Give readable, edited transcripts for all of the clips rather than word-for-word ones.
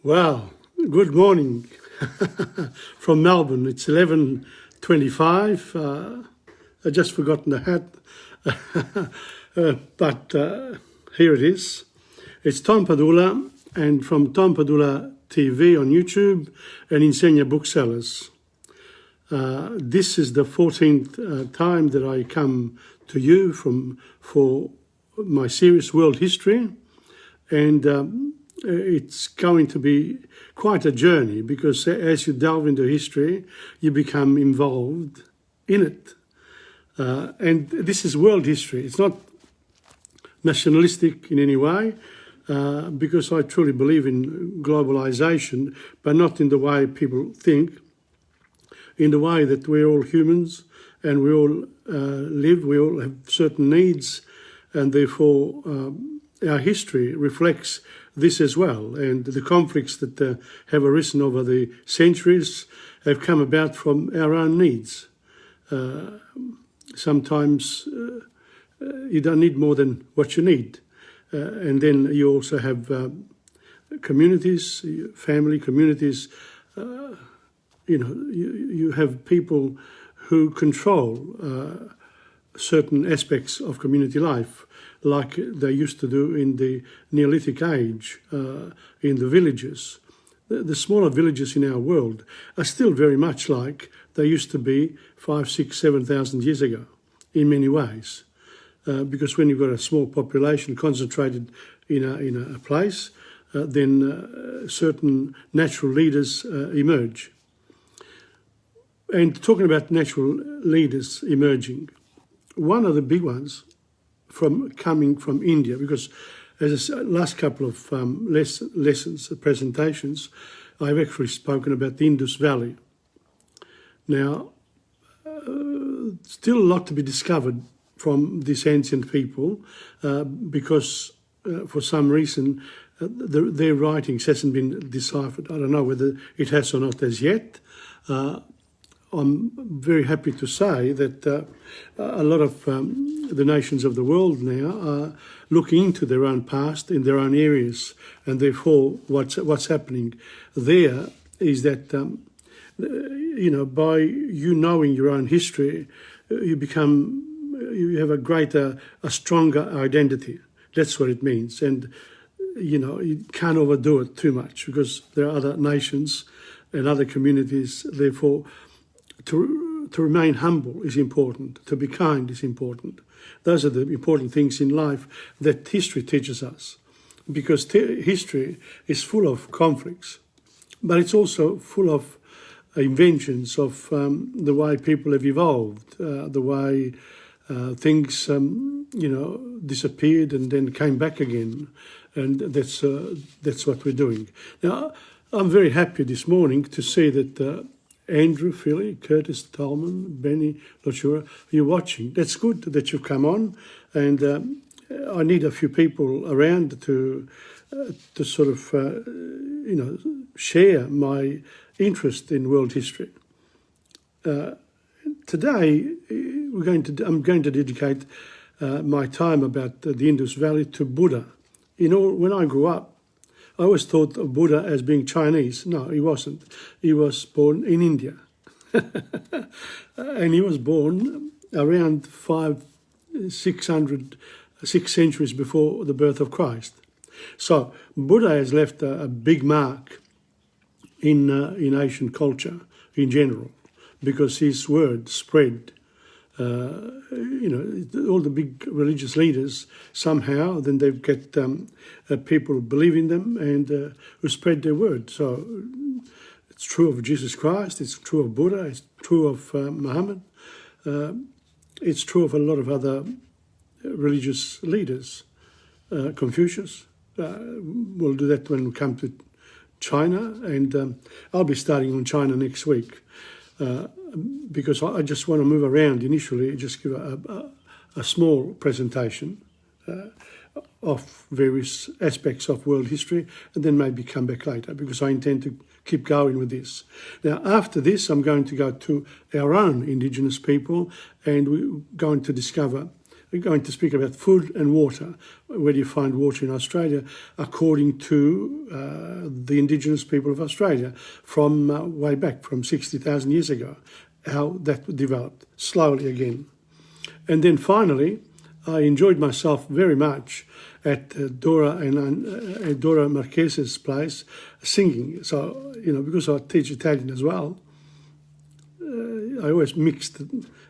Well, good morning from Melbourne. It's 11:25. I just forgotten the hat, but here it is. It's Tom Padula, and from TomPadulaTV on YouTube and Insegna Booksellers. This is the 14th time that I come to you for my series World History, and it's going to be quite a journey because as you delve into history, you become involved in it. And this is world history. It's not nationalistic in any way because I truly believe in globalization, but not in the way people think, in the way that we're all humans and we all live, we all have certain needs, and therefore our history reflects this as well. And the conflicts that have arisen over the centuries have come about from our own needs. Sometimes you don't need more than what you need. And then you also have communities, family communities. You have people who control certain aspects of community life, like they used to do in the Neolithic age, in the villages. The smaller villages in our world are still very much like they used to be 5, 6, 7,000 years ago, in many ways. Because when you've got a small population concentrated in a place, then certain natural leaders emerge. And talking about natural leaders emerging, one of the big ones coming from India, because as the last couple of lessons, presentations, I've actually spoken about the Indus Valley. Now, still a lot to be discovered from these ancient people because for some reason their writings hasn't been deciphered. I don't know whether it has or not as yet. I'm very happy to say that a lot of the nations of the world now are looking into their own past in their own areas, and therefore what's happening there is that by you knowing your own history, you have a stronger identity. That's what it means, and you can't overdo it too much because there are other nations and other communities. Therefore, to remain humble is important. To be kind is important. Those are the important things in life that history teaches us, because history is full of conflicts, but it's also full of inventions of the way people have evolved, the way things disappeared and then came back again, and that's what we're doing. Now, I'm very happy this morning to see that Andrew, Philly, Curtis, Tolman, Benny, not sure, you're watching. That's good that you've come on, and I need a few people around to sort of, share my interest in world history. Today, I'm going to dedicate my time about the Indus Valley to Buddha. When I grew up, I always thought of Buddha as being Chinese. No, he wasn't. He was born in India. And he was born around 6 centuries before the birth of Christ. So Buddha has left a big mark in Asian culture in general, because his word spread. All the big religious leaders, somehow, then they get people who believe in them and who spread their word. So it's true of Jesus Christ, it's true of Buddha, it's true of Muhammad, it's true of a lot of other religious leaders. Confucius, we'll do that when we come to China, and I'll be starting on China next week. Because I just want to move around initially, just give a small presentation of various aspects of world history, and then maybe come back later, because I intend to keep going with this. Now, after this, I'm going to go to our own Indigenous people, and we're going to discover we're going to speak about food and water. Where do you find water in Australia? According to the indigenous people of Australia from way back, from 60,000 years ago, how that developed slowly again. And then finally, I enjoyed myself very much at Dora Marchese's place singing. So, because I teach Italian as well, I always mixed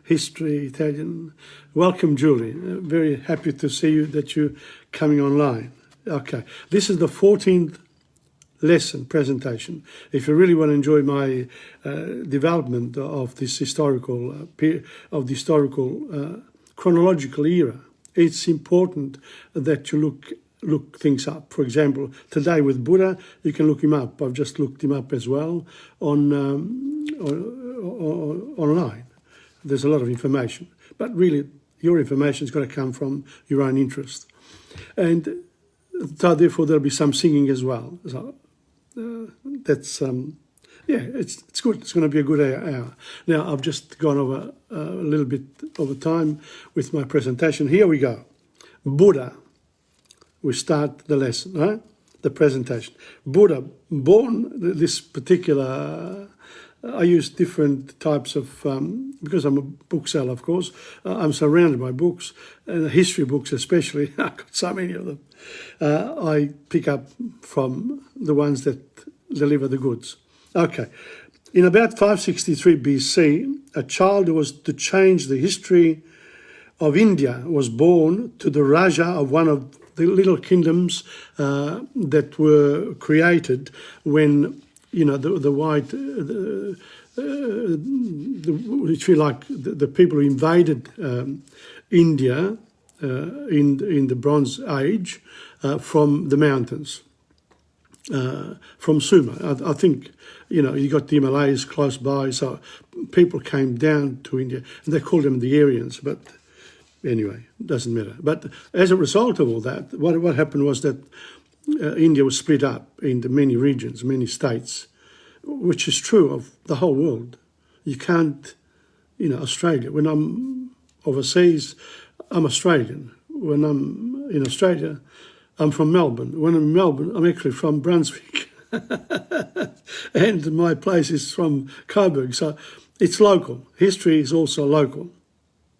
history, Italian. Welcome, Julie. Very happy to see you, that you're coming online. Okay, this is the 14th lesson presentation. If you really want to enjoy my development of this historical chronological era, it's important that you look things up. For example, today with Buddha, you can look him up. I've just looked him up as well online. There's a lot of information, but really your information is going to come from your own interest. And so therefore there'll be some singing as well. So that's, it's good. It's going to be a good hour. Now, I've just gone over a little bit over time with my presentation. Here we go. Buddha. We start the lesson, right? The presentation. Buddha, born this particular... I use different types of, because I'm a bookseller, of course, I'm surrounded by books, and history books especially. I've got so many of them. I pick up from the ones that deliver the goods. Okay. In about 563 BC, a child who was to change the history of India was born to the Raja of one of the little kingdoms that were created when the white, if you like, the people who invaded India in the Bronze Age from the mountains, from Sumer. I think, you got the Himalayas close by, so people came down to India, and they called them the Aryans, but anyway, doesn't matter. But as a result of all that, what happened was that India was split up into many regions, many states, which is true of the whole world. You can't, Australia, when I'm overseas, I'm Australian. When I'm in Australia, I'm from Melbourne. When I'm in Melbourne, I'm actually from Brunswick. And my place is from Coburg. So it's local. History is also local.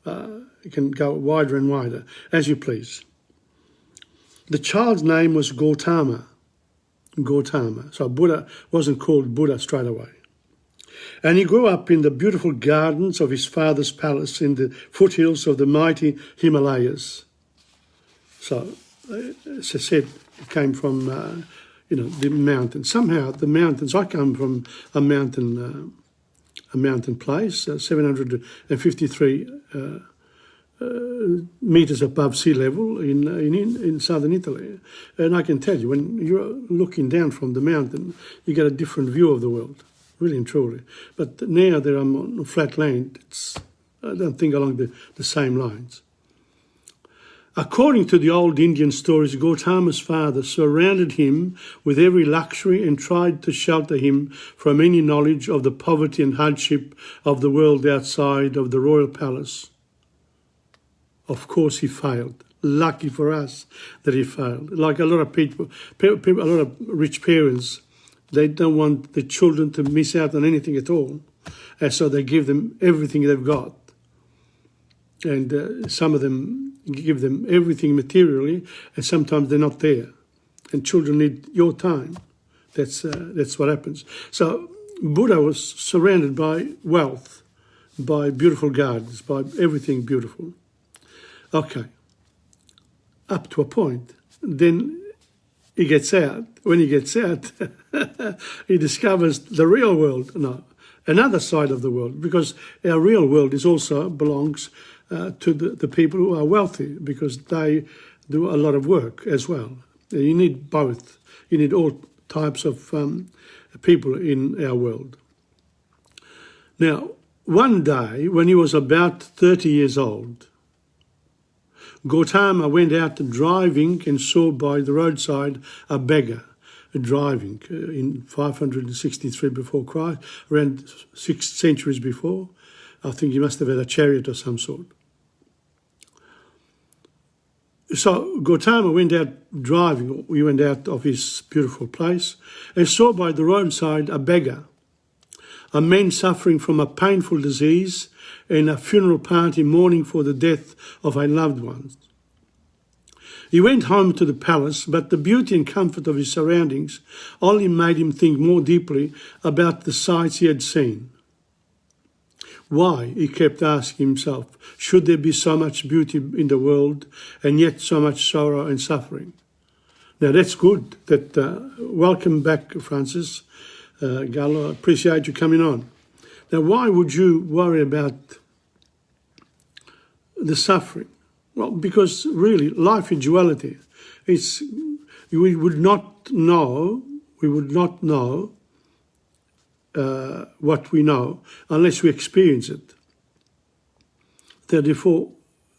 It can go wider and wider, as you please. The child's name was Gautama. Gautama. So Buddha wasn't called Buddha straight away. And he grew up in the beautiful gardens of his father's palace in the foothills of the mighty Himalayas. So, as I said, it came from, the mountains. Somehow the mountains, I come from a mountain place, 753 meters above sea level in southern Italy. And I can tell you, when you're looking down from the mountain, you get a different view of the world, really and truly. But now that I'm on flat land, I don't think along the same lines. According to the old Indian stories, Gautama's father surrounded him with every luxury and tried to shelter him from any knowledge of the poverty and hardship of the world outside of the royal palace. Of course, he failed. Lucky for us that he failed. Like a lot of people, a lot of rich parents, they don't want the children to miss out on anything at all. And so they give them everything they've got. And some of them give them everything materially, and sometimes they're not there. And children need your time. That's what happens. So Buddha was surrounded by wealth, by beautiful gardens, by everything beautiful. Okay, up to a point. Then he gets out. When he gets out, he discovers the real world. No, another side of the world, because our real world also belongs to the people who are wealthy, because they do a lot of work as well. You need both. You need all types of people in our world. Now, one day, when he was about 30 years old, Gautama went out driving and saw by the roadside a beggar driving in 563 before Christ, around 6 centuries before. I think he must have had a chariot of some sort. So Gautama went out driving. We went out of his beautiful place and saw by the roadside a beggar, a man suffering from a painful disease and a funeral party mourning for the death of a loved one. He went home to the palace, but the beauty and comfort of his surroundings only made him think more deeply about the sights he had seen. Why, he kept asking himself, should there be so much beauty in the world and yet so much sorrow and suffering? Now that's good. Welcome back, Francis Gallo. Appreciate you coming on. Now, why would you worry about the suffering? Well, because really, life in duality, we would not know what we know unless we experience it. Therefore,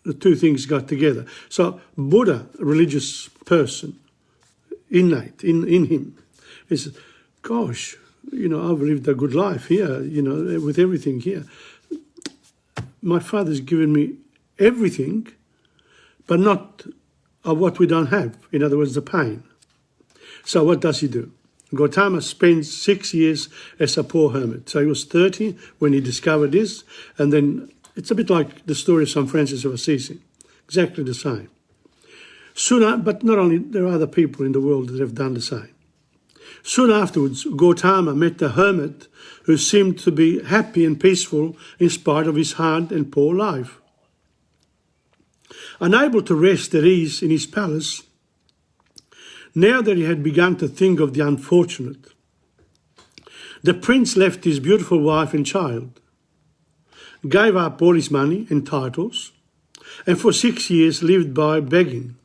the two things got together. So Buddha, a religious person, innate in him, is, gosh, I've lived a good life here, with everything here. My Father's given me everything, but not of what we don't have. In other words, the pain. So what does he do? Gautama spends 6 years as a poor hermit. So he was 30 when he discovered this, and then it's a bit like the story of St. Francis of Assisi, exactly the same. But not only, there are other people in the world that have done the same. Soon afterwards, Gautama met a hermit who seemed to be happy and peaceful in spite of his hard and poor life. Unable to rest at ease in his palace, now that he had begun to think of the unfortunate, the prince left his beautiful wife and child, gave up all his money and titles, and for 6 years lived by begging,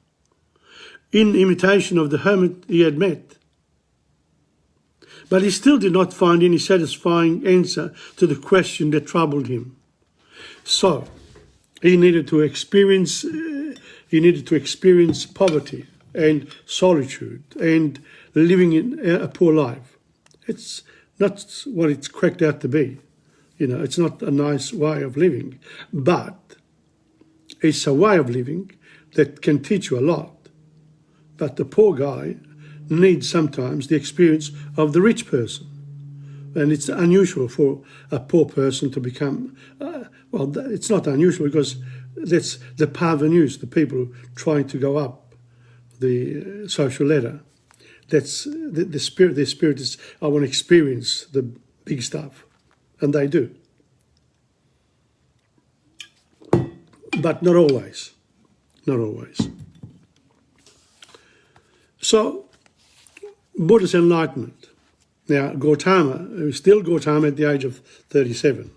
in imitation of the hermit he had met. But he still did not find any satisfying answer to the question that troubled him. So he needed to experience poverty and solitude and living in a poor life. It's not what it's cracked out to be. It's not a nice way of living, but it's a way of living that can teach you a lot. But the poor guy needs sometimes the experience of the rich person. And it's unusual for a poor person to become, it's not unusual because that's the parvenus, the people trying to go up the social ladder. That's the spirit. Their spirit is, I want to experience the big stuff. And they do. But not always. Not always. So, Buddhist Enlightenment. Now, Gautama, still Gautama at the age of 37.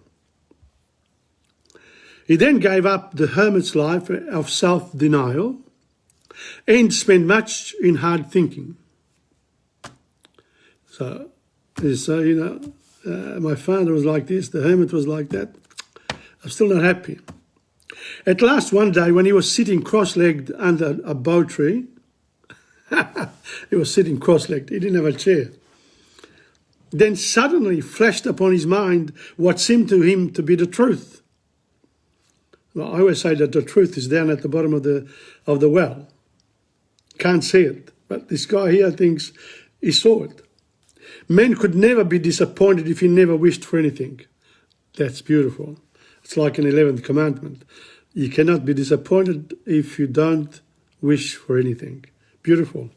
He then gave up the hermit's life of self-denial and spent much in hard thinking. So my father was like this, the hermit was like that. I'm still not happy. At last, one day, when he was sitting cross-legged under a bow tree, he was sitting cross-legged, he didn't have a chair. Then suddenly flashed upon his mind what seemed to him to be the truth. Well, I always say that the truth is down at the bottom of the well. Can't see it. But this guy here thinks he saw it. Men could never be disappointed if he never wished for anything. That's beautiful. It's like an 11th commandment. You cannot be disappointed if you don't wish for anything. Beautiful.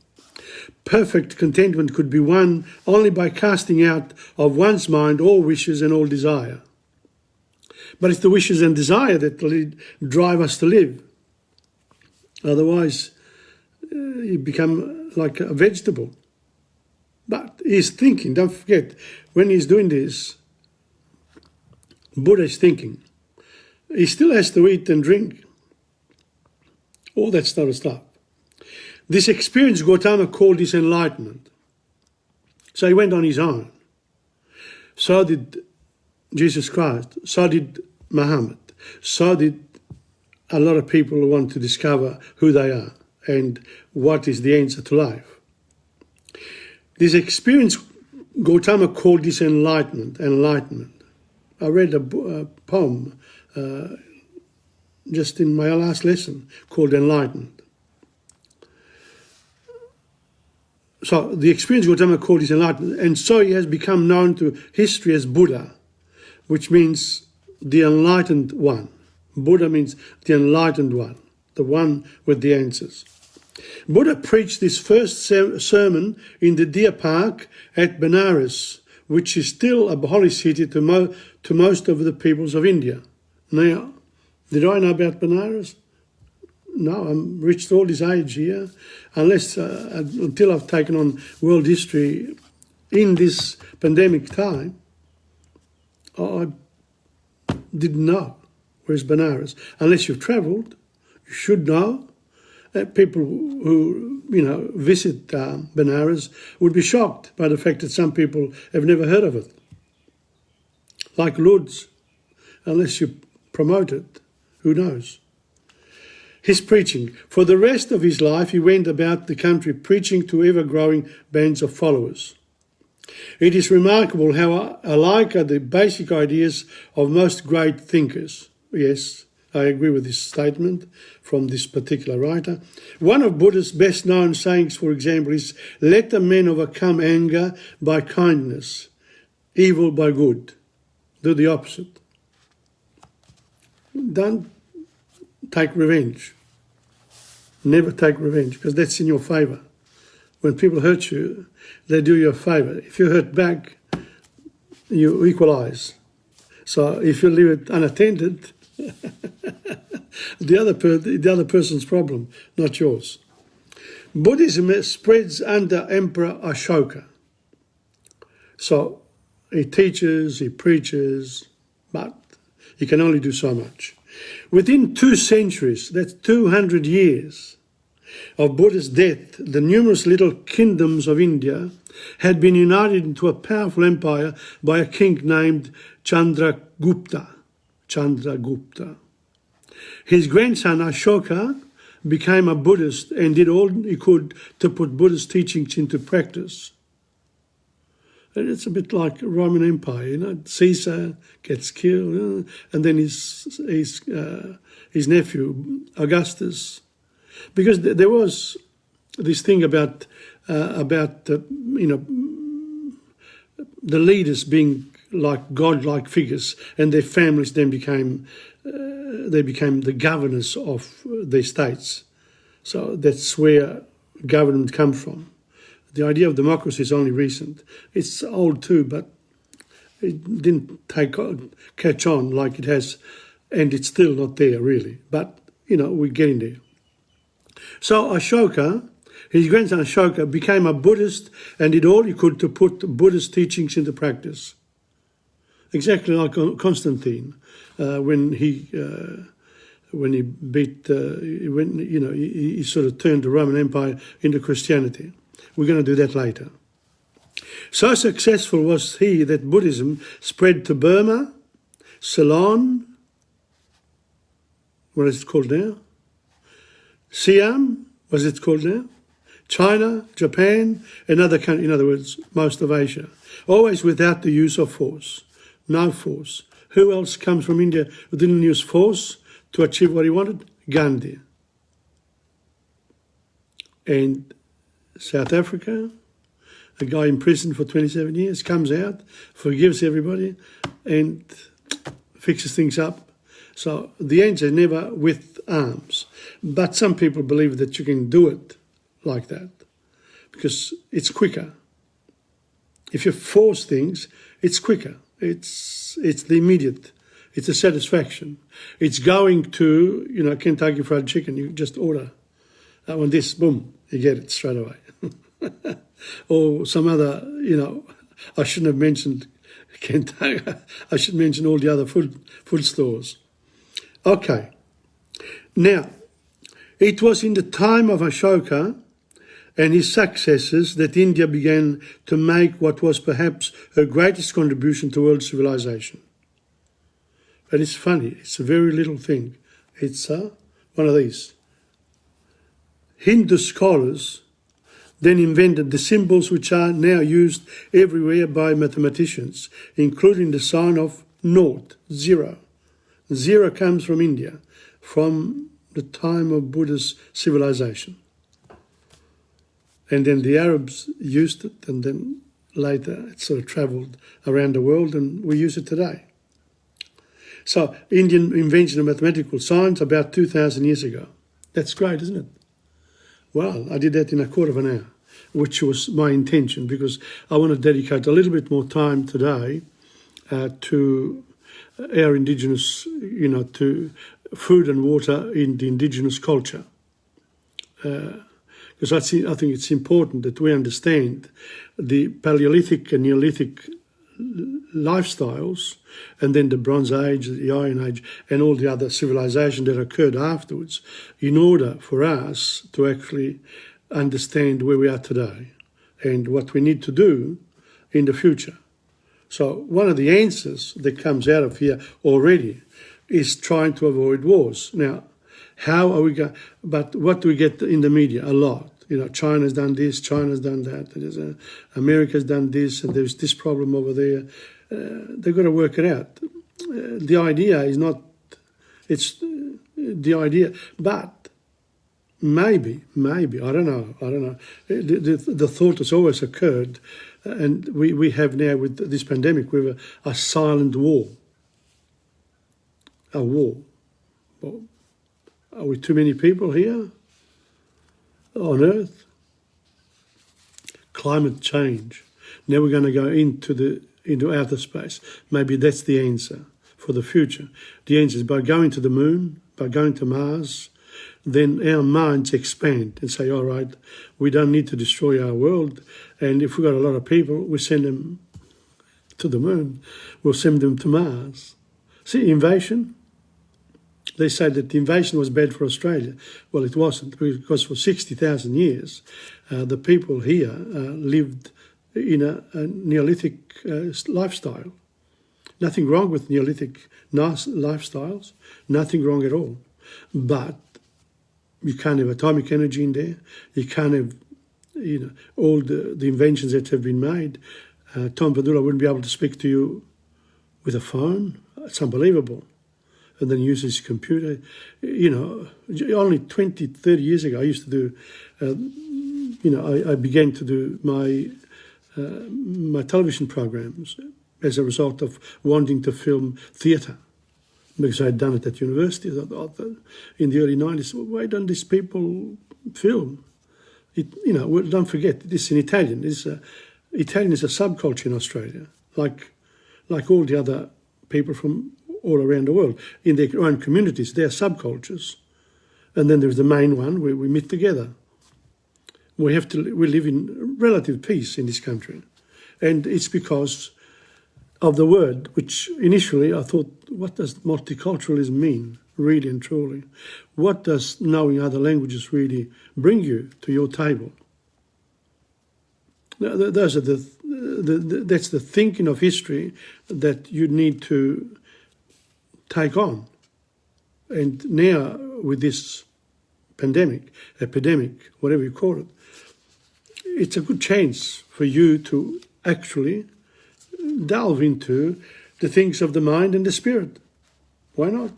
Perfect contentment could be won only by casting out of one's mind all wishes and all desire. But it's the wishes and desire that drive us to live. Otherwise, you become like a vegetable. But he's thinking, don't forget, when he's doing this, Buddha is thinking. He still has to eat and drink. All that sort of stuff. This experience Gautama called his enlightenment. So he went on his own. So did Jesus Christ. So did Muhammad. So did a lot of people who want to discover who they are and what is the answer to life. This experience Gautama called his enlightenment. I read a poem just in my last lesson called Enlightenment. So the experience Gautama called his enlightenment, and so he has become known to history as Buddha, which means the enlightened one. Buddha means the enlightened one, the one with the answers. Buddha preached his first sermon in the Deer Park at Benares, which is still a holy city to most of the peoples of India. Now, did I know about Benares? No, I'm reached all this age here, until I've taken on world history in this pandemic time. I didn't know where's Benares. Unless you've travelled, you should know. People who, visit Benares would be shocked by the fact that some people have never heard of it. Like Lourdes, unless you promote it, who knows? His preaching. For the rest of his life, he went about the country preaching to ever-growing bands of followers. It is remarkable how alike are the basic ideas of most great thinkers. Yes, I agree with this statement from this particular writer. One of Buddha's best-known sayings, for example, is, "Let a man overcome anger by kindness, evil by good." Do the opposite. Don't take revenge. Never take revenge, because that's in your favour. When people hurt you, they do you a favour. If you hurt back, you equalise. So if you leave it unattended, the other person's problem, not yours. Buddhism spreads under Emperor Ashoka. So he teaches, he preaches, but he can only do so much. Within 2 centuries, that's 200 years of Buddha's death, the numerous little kingdoms of India had been united into a powerful empire by a king named Chandra Gupta. Chandra Gupta. His grandson Ashoka became a Buddhist and did all he could to put Buddhist teachings into practice. And it's a bit like Roman Empire, Caesar gets killed, and then his nephew Augustus, because there was this thing about the leaders being like godlike figures, and their families then became the governors of their states. So that's where government comes from. The idea of democracy is only recent. It's old too, but it didn't catch on like it has, and it's still not there really. But, we're getting there. So Ashoka, his grandson Ashoka, became a Buddhist and did all he could to put Buddhist teachings into practice. Exactly like Constantine, when he sort of turned the Roman Empire into Christianity. We're going to do that later. So successful was he that Buddhism spread to Burma, Ceylon, what is it called now? Siam, what is it called now? China, Japan, and other countries, in other words, most of Asia. Always without the use of force. No force. Who else comes from India who didn't use force to achieve what he wanted? Gandhi. And South Africa, a guy in prison for 27 years, comes out, forgives everybody, and fixes things up. So the answer is never with arms. But some people believe that you can do it like that because it's quicker. If you force things, it's quicker. It's the immediate. It's a satisfaction. It's going to, Kentucky Fried Chicken. You just order. I want this, boom, you get it straight away. Or some other, I shouldn't have mentioned Kentucky. I should mention all the other food stores. Okay. Now, it was in the time of Ashoka and his successors that India began to make what was perhaps her greatest contribution to world civilization. But it's funny, it's a very little thing. It's one of these. Hindu scholars then invented the symbols which are now used everywhere by mathematicians, including the sign of naught, zero. Zero comes from India, from the time of Buddha's civilization. And then the Arabs used it, and then later it sort of travelled around the world, and we use it today. So, Indian invention of mathematical science about 2,000 years ago. That's great, isn't it? Well, I did that in a quarter of an hour, which was my intention, because I want to dedicate a little bit more time today to our indigenous, to food and water in the indigenous culture. Because I think it's important that we understand the Paleolithic and Neolithic lifestyles, and then the Bronze Age, the Iron Age, and all the other civilizations that occurred afterwards, in order for us to actually understand where we are today and what we need to do in the future. So one of the answers that comes out of here already is trying to avoid wars. Now, how are we going? But what do we get in the media? A lot. China's done this, China's done that. America's done this, and there's this problem over there. They've got to work it out. The idea is not. It's the idea, but maybe I don't know. The thought has always occurred, and we have now with this pandemic, we have a silent war. A war. Well, are we too many people here on Earth? Climate change. Now we're going to go into outer space. Maybe that's the answer for the future. The answer is by going to the moon, by going to Mars, then our minds expand and say, all right, we don't need to destroy our world. And if we've got a lot of people, we send them to the moon. We'll send them to Mars. See, invasion. They say that the invasion was bad for Australia. Well, it wasn't, because for 60,000 years, the people here lived in a Neolithic lifestyle. Nothing wrong with Neolithic lifestyles, nothing wrong at all. But you can't have atomic energy in there. You can't have, all the inventions that have been made. Tom Padula wouldn't be able to speak to you with a phone. It's unbelievable. And then use his computer. Only 20, 30 years ago, I used to do, I began to do my television programs as a result of wanting to film theatre, because I had done it at university. I thought, in the early 90s, why don't these people film? Don't forget, this is in Italian. Italian is a subculture in Australia, like all the other people from all around the world. In their own communities, they are subcultures. And then there's the main one where we meet together. We live in relative peace in this country. And it's because of the word, which initially I thought, what does multiculturalism mean, really and truly? What does knowing other languages really bring you to your table? Now, that's the thinking of history that you need to take on. And now with this epidemic, whatever you call it, it's a good chance for you to actually delve into the things of the mind and the spirit. Why not?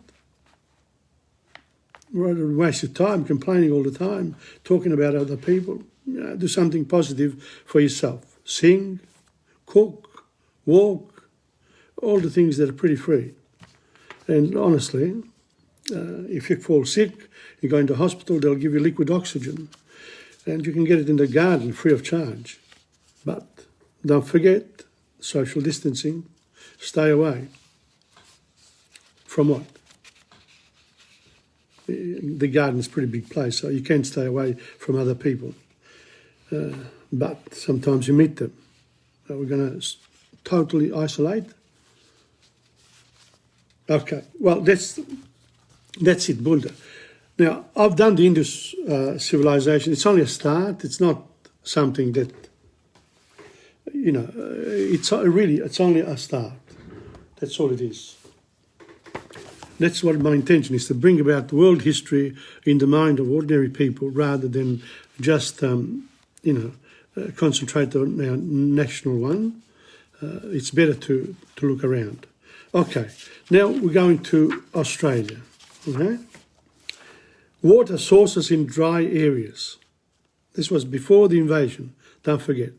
Rather than waste your time complaining all the time, talking about other people. Do something positive for yourself. Sing, cook, walk, all the things that are pretty free. And honestly, if you fall sick, you go into hospital, they'll give you liquid oxygen. And you can get it in the garden free of charge. But don't forget, social distancing, stay away. From what? The garden is a pretty big place, so you can stay away from other people. But sometimes you meet them. We're going to totally isolate. Okay, well, that's it, Buddha. Now, I've done the Indus civilization. It's only a start. It's not something that, it's only a start. That's all it is. That's what my intention is, to bring about world history in the mind of ordinary people rather than just, concentrate on our national one. It's better to look around. Okay, now we're going to Australia. Okay? Water sources in dry areas. This was before the invasion, don't forget.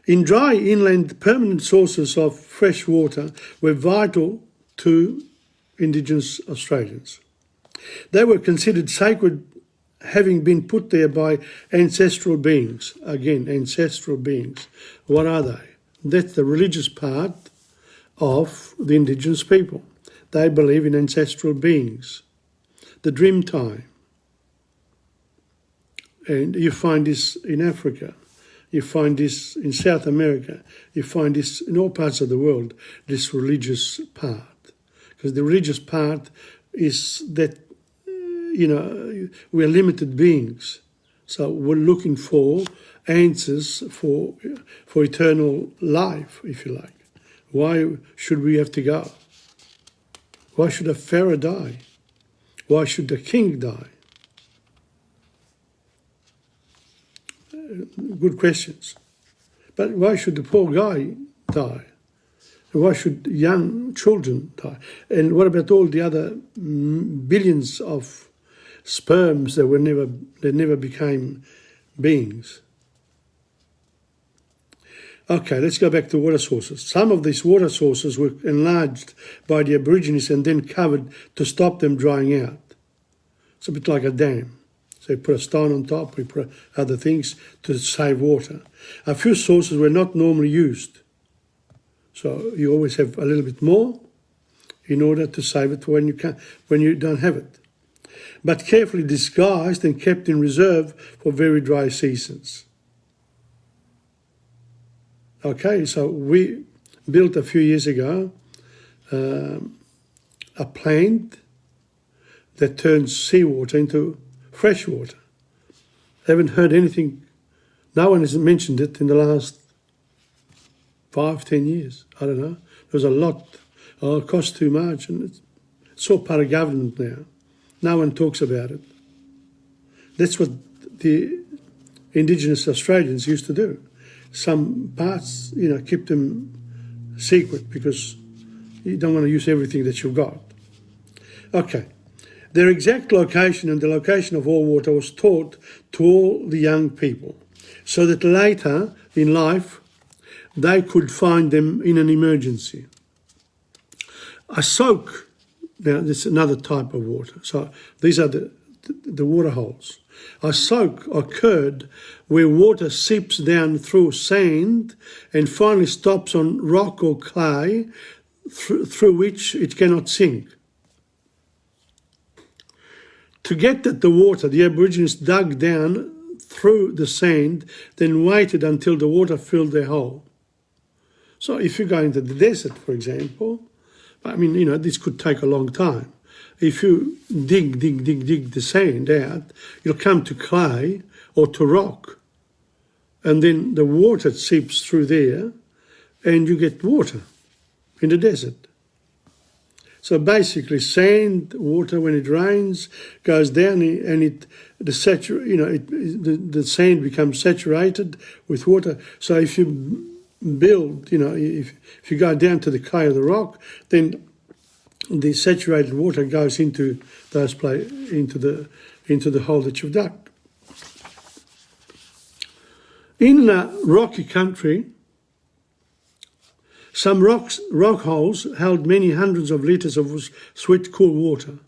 In dry inland, permanent sources of fresh water were vital to Indigenous Australians. They were considered sacred, having been put there by ancestral beings. Again, ancestral beings. What are they? That's the religious part of the Indigenous people. They believe in ancestral beings. The dream time. And you find this in Africa. You find this in South America. You find this in all parts of the world, this religious part. Because the religious part is that, we're limited beings. So we're looking for answers for eternal life, if you like. Why should we have to go? Why should a pharaoh die? Why should the king die? Good questions. But why should the poor guy die? Why should young children die? And what about all the other billions of sperms that never became beings? Okay, let's go back to water sources. Some of these water sources were enlarged by the Aborigines and then covered to stop them drying out. It's a bit like a dam. So we put a stone on top, we put other things to save water. A few sources were not normally used. So you always have a little bit more in order to save it when you don't have it. But carefully disguised and kept in reserve for very dry seasons. Okay, so we built a few years ago a plant that turns seawater into fresh water. I haven't heard anything, no one has mentioned it in the last 5-10 years. I don't know. There's a lot, it costs too much, and it's all part of government now. No one talks about it. That's what the Indigenous Australians used to do. Some parts, keep them secret because you don't want to use everything that you've got. Okay. Their exact location and the location of all water was taught to all the young people so that later in life they could find them in an emergency. A soak, now this is another type of water. So these are the water holes. A soak occurred where water seeps down through sand and finally stops on rock or clay through which it cannot sink. To get at the water, the Aborigines dug down through the sand, then waited until the water filled their hole. So if you go into the desert, for example, this could take a long time. If you dig the sand out, you'll come to clay or to rock. And then the water seeps through there and you get water in the desert. So basically sand, water, when it rains, goes down and the sand becomes saturated with water. So if you build, if you go down to the clay or the rock, then the saturated water goes into into the hole that you've dug. In rocky country, some rock holes held many hundreds of litres of sweet, cool water.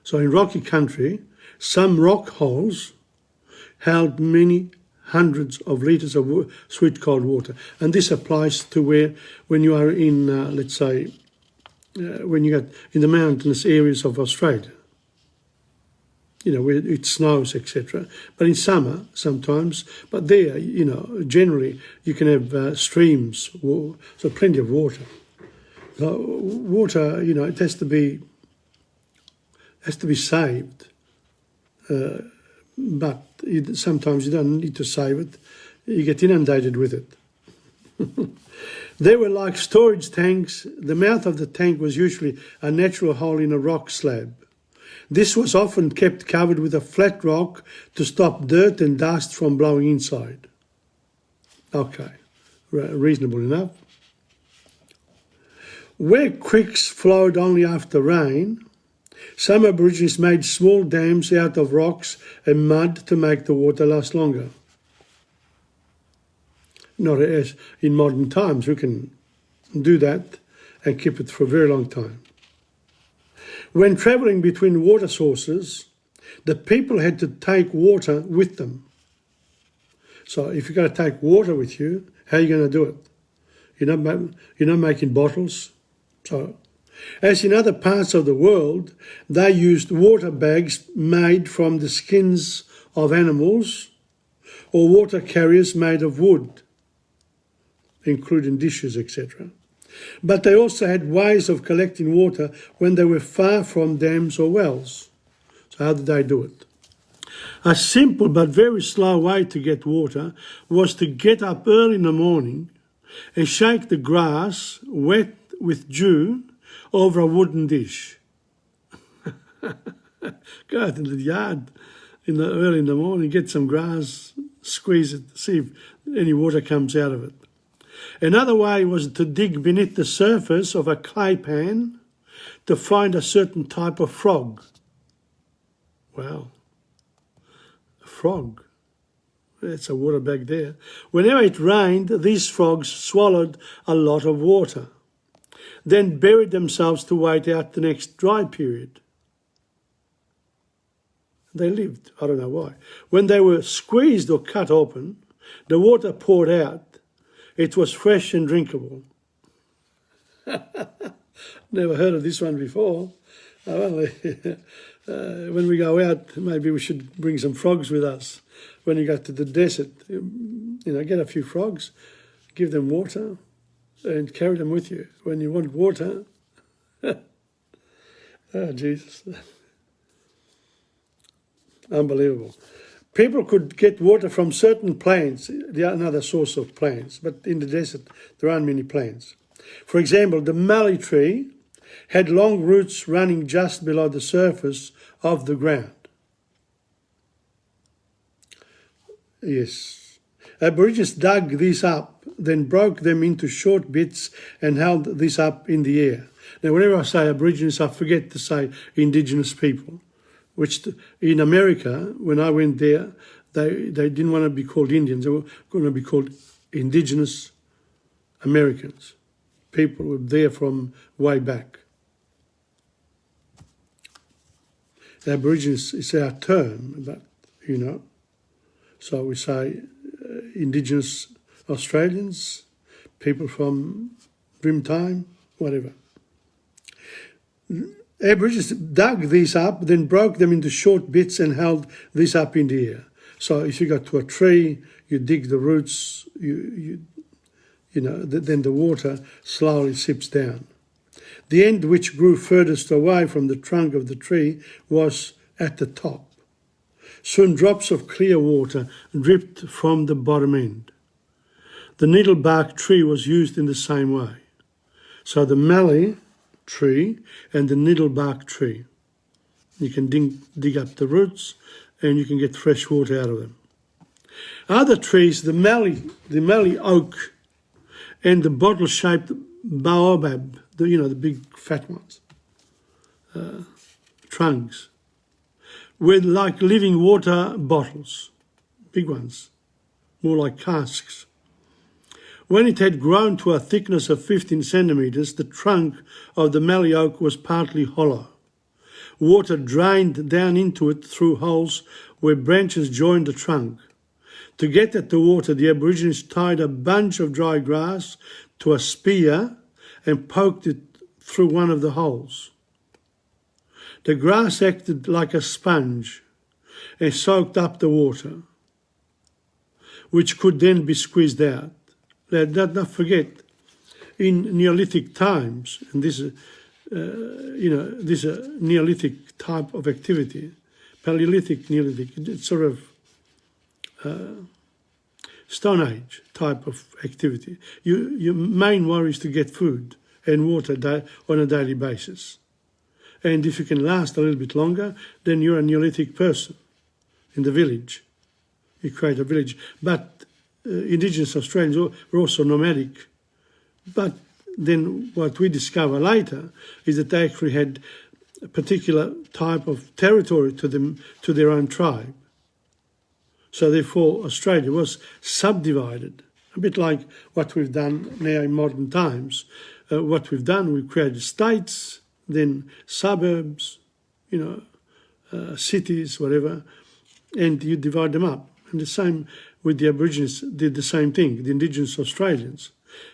So in rocky country, some rock holes held many hundreds of litres of sweet, cold water. And this applies to when you are in, let's say, when you get in the mountainous areas of Australia, where it snows, etc. But in summer, sometimes, but there, generally you can have streams, so plenty of water. So water, it has to be saved, but sometimes you don't need to save it. You get inundated with it. They were like storage tanks. The mouth of the tank was usually a natural hole in a rock slab. This was often kept covered with a flat rock to stop dirt and dust from blowing inside. Okay, reasonable enough. Where creeks flowed only after rain, Some Aborigines made small dams out of rocks and mud to make the water last longer. Not as in modern times, we can do that and keep it for a very long time. When travelling between water sources, the people had to take water with them. So if you're going to take water with you, how are you going to do it? You're not making bottles. So, as in other parts of the world, they used water bags made from the skins of animals or water carriers made of wood, including dishes, etc. But they also had ways of collecting water when they were far from dams or wells. So how did they do it? A simple but very slow way to get water was to get up early in the morning and shake the grass wet with dew over a wooden dish. Go out into the yard early in the morning, get some grass, squeeze it, see if any water comes out of it. Another way was to dig beneath the surface of a clay pan to find a certain type of frog. Wow, a frog. That's a water bag there. Whenever it rained, these frogs swallowed a lot of water, then buried themselves to wait out the next dry period. They lived, I don't know why. When they were squeezed or cut open, the water poured out. It was fresh and drinkable. Never heard of this one before. When we go out, maybe we should bring some frogs with us. When you go to the desert, get a few frogs, give them water, and carry them with you. When you want water, oh, Jesus. Unbelievable. People could get water from certain plants, another source of plants, but in the desert there aren't many plants. For example, the mallee tree had long roots running just below the surface of the ground. Yes. Aborigines dug these up, then broke them into short bits and held this up in the air. Now, whenever I say Aborigines, I forget to say indigenous people, which in America, when I went there, they didn't want to be called Indians. They were going to be called indigenous Americans. People were there from way back. Aborigines is our term, but, so we say indigenous Australians, people from Dreamtime, whatever. Aborigines dug these up, then broke them into short bits and held this up in the air. So if you go to a tree, you dig the roots, then the water slowly seeps down. The end which grew furthest away from the trunk of the tree was at the top. Soon drops of clear water dripped from the bottom end. The needlebark tree was used in the same way. So the mallee tree and the needlebark tree. You can dig up the roots and you can get fresh water out of them. Other trees, the mallee oak and the bottle-shaped baobab, the big fat ones, trunks, were like living water bottles, big ones, more like casks. When it had grown to a thickness of 15 centimetres, the trunk of the mallee oak was partly hollow. Water drained down into it through holes where branches joined the trunk. To get at the water, the Aborigines tied a bunch of dry grass to a spear and poked it through one of the holes. The grass acted like a sponge and soaked up the water, which could then be squeezed out. Let not forget, in Neolithic times, and this is a Neolithic type of activity, Paleolithic, Neolithic, it's sort of Stone Age type of activity. Your main worry is to get food and water on a daily basis. And if you can last a little bit longer, then you're a Neolithic person in the village. You create a village. But Indigenous Australians were also nomadic. But then what we discover later is that they actually had a particular type of territory to them, to their own tribe. So therefore Australia was subdivided, a bit like what we've done now in modern times. What we've done, we've created states, then suburbs, cities, whatever, and you divide them up. And the same with the Aborigines did the same thing, the indigenous Australians.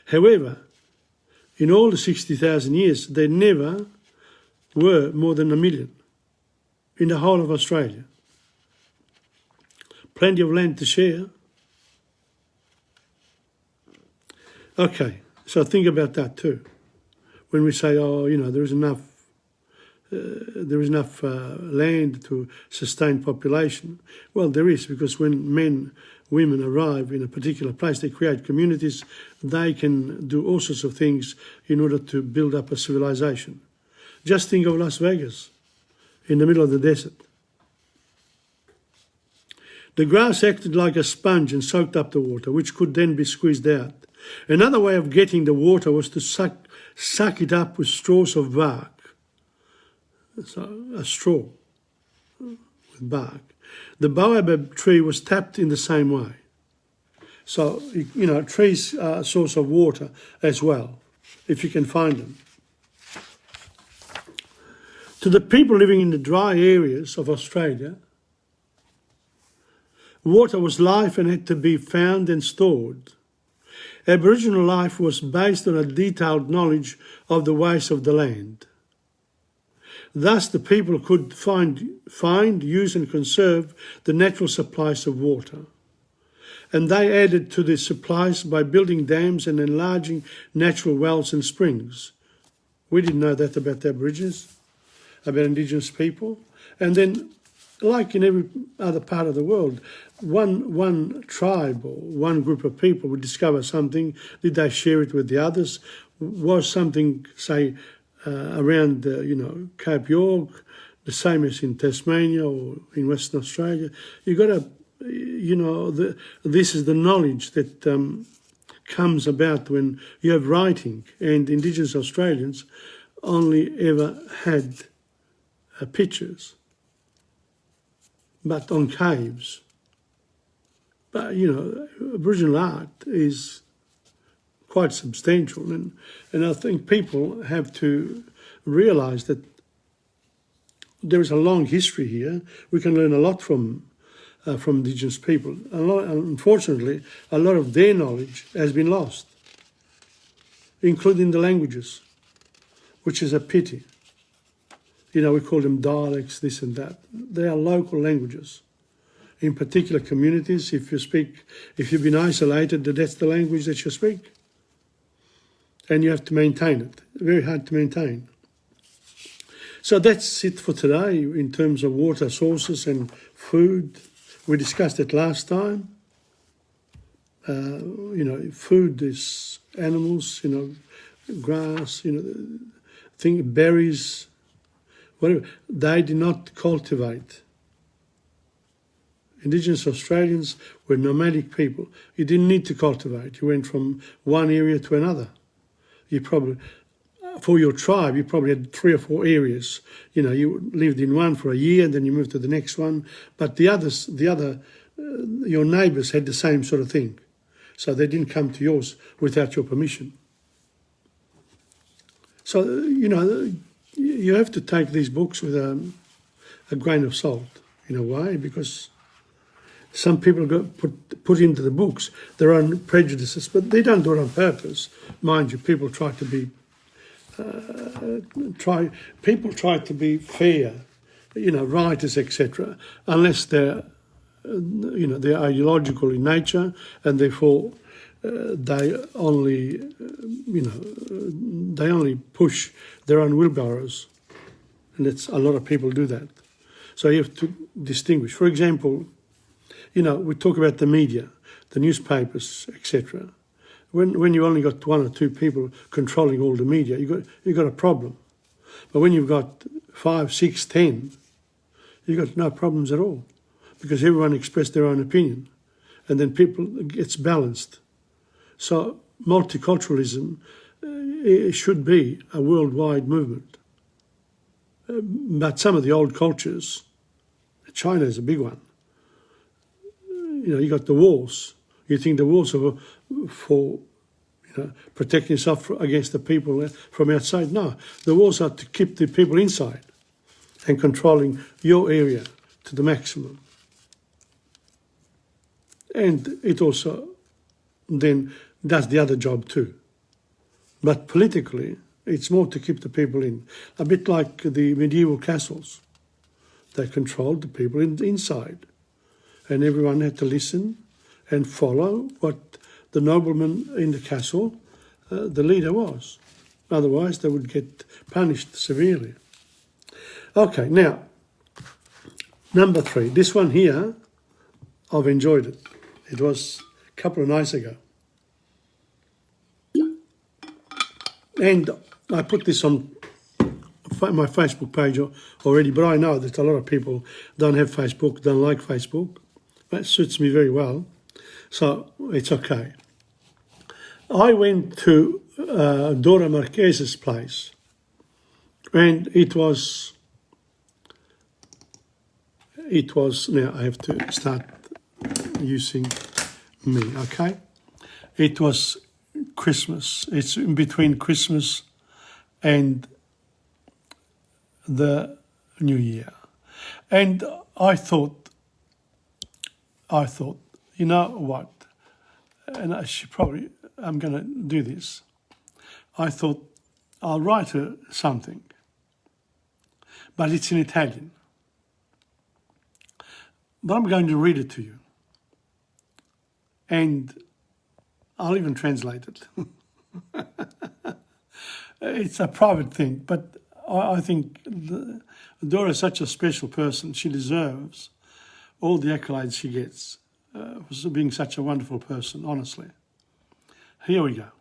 However, in all the 60,000 years, there never were more than 1 million in the whole of Australia. Plenty of land to share. Okay, so think about that too. When we say, there is enough land to sustain population. Well, there is, because when women arrive in a particular place, they create communities, they can do all sorts of things in order to build up a civilization. Just think of Las Vegas, in the middle of the desert. The grass acted like a sponge and soaked up the water, which could then be squeezed out. Another way of getting the water was to suck it up with straws of bark. So a straw with bark. The baobab tree was tapped in the same way. So, trees are a source of water as well, if you can find them. To the people living in the dry areas of Australia, water was life and had to be found and stored. Aboriginal life was based on a detailed knowledge of the ways of the land. Thus, the people could find, use and conserve the natural supplies of water. And they added to the supplies by building dams and enlarging natural wells and springs. We didn't know that about the Aborigines, about Indigenous people. And then, like in every other part of the world, one tribe or one group of people would discover something. Did they share it with the others? Was something, say, around, Cape York, the same as in Tasmania or in Western Australia? You've got to, this is the knowledge that comes about when you have writing, and Indigenous Australians only ever had pictures, but on caves. But, Aboriginal art is quite substantial, and I think people have to realise that there is a long history here. We can learn a lot from Indigenous people. Unfortunately, a lot of their knowledge has been lost, including the languages, which is a pity. We call them dialects, this and that. They are local languages. In particular communities, if you've been isolated, that's the language that you speak. And you have to maintain it. Very hard to maintain. So that's it for today in terms of water sources and food. We discussed it last time. Food is animals, grass, berries, whatever. They did not cultivate. Indigenous Australians were nomadic people. You didn't need to cultivate. You went from one area to another. For your tribe, you probably had 3 or 4 areas. You lived in one for a year, and then you moved to the next one. But your neighbours had the same sort of thing. So they didn't come to yours without your permission. So, you have to take these books with a grain of salt, in a way, because some people put into the books their own prejudices, but they don't do it on purpose. Mind you, people try to be fair, writers, etc., unless they're ideological in nature, and therefore they only push their own wheelbarrows, and a lot of people do that. So you have to distinguish. For example, we talk about the media, the newspapers, etc. When you only got 1 or 2 people controlling all the media, you got a problem. But when you've got 5, 6, 10, you got no problems at all, because everyone expressed their own opinion, and then it's balanced. So multiculturalism should be a worldwide movement, But some of the old cultures, China is a big one. You got the walls. You think the walls are for protecting yourself against the people from outside? No, the walls are to keep the people inside and controlling your area to the maximum. And it also then does the other job too. But politically, it's more to keep the people in. A bit like the medieval castles. They controlled the people inside. And everyone had to listen and follow what the nobleman in the castle, the leader, was. Otherwise, they would get punished severely. Okay, now, number 3. This one here, I've enjoyed it. It was a couple of nights ago. And I put this on my Facebook page already, but I know that a lot of people don't have Facebook, don't like Facebook. That suits me very well, so it's okay. I went to Dora Marquez's place, and it was, now I have to start using me, okay? It was Christmas. It's in between Christmas and the New Year. And I thought, you know what? And I'm going to do this. I thought, I'll write her something, but it's in Italian. But I'm going to read it to you. And I'll even translate it. It's a private thing, but I think Dora is such a special person. She deserves all the accolades she gets for being such a wonderful person, honestly. Here we go.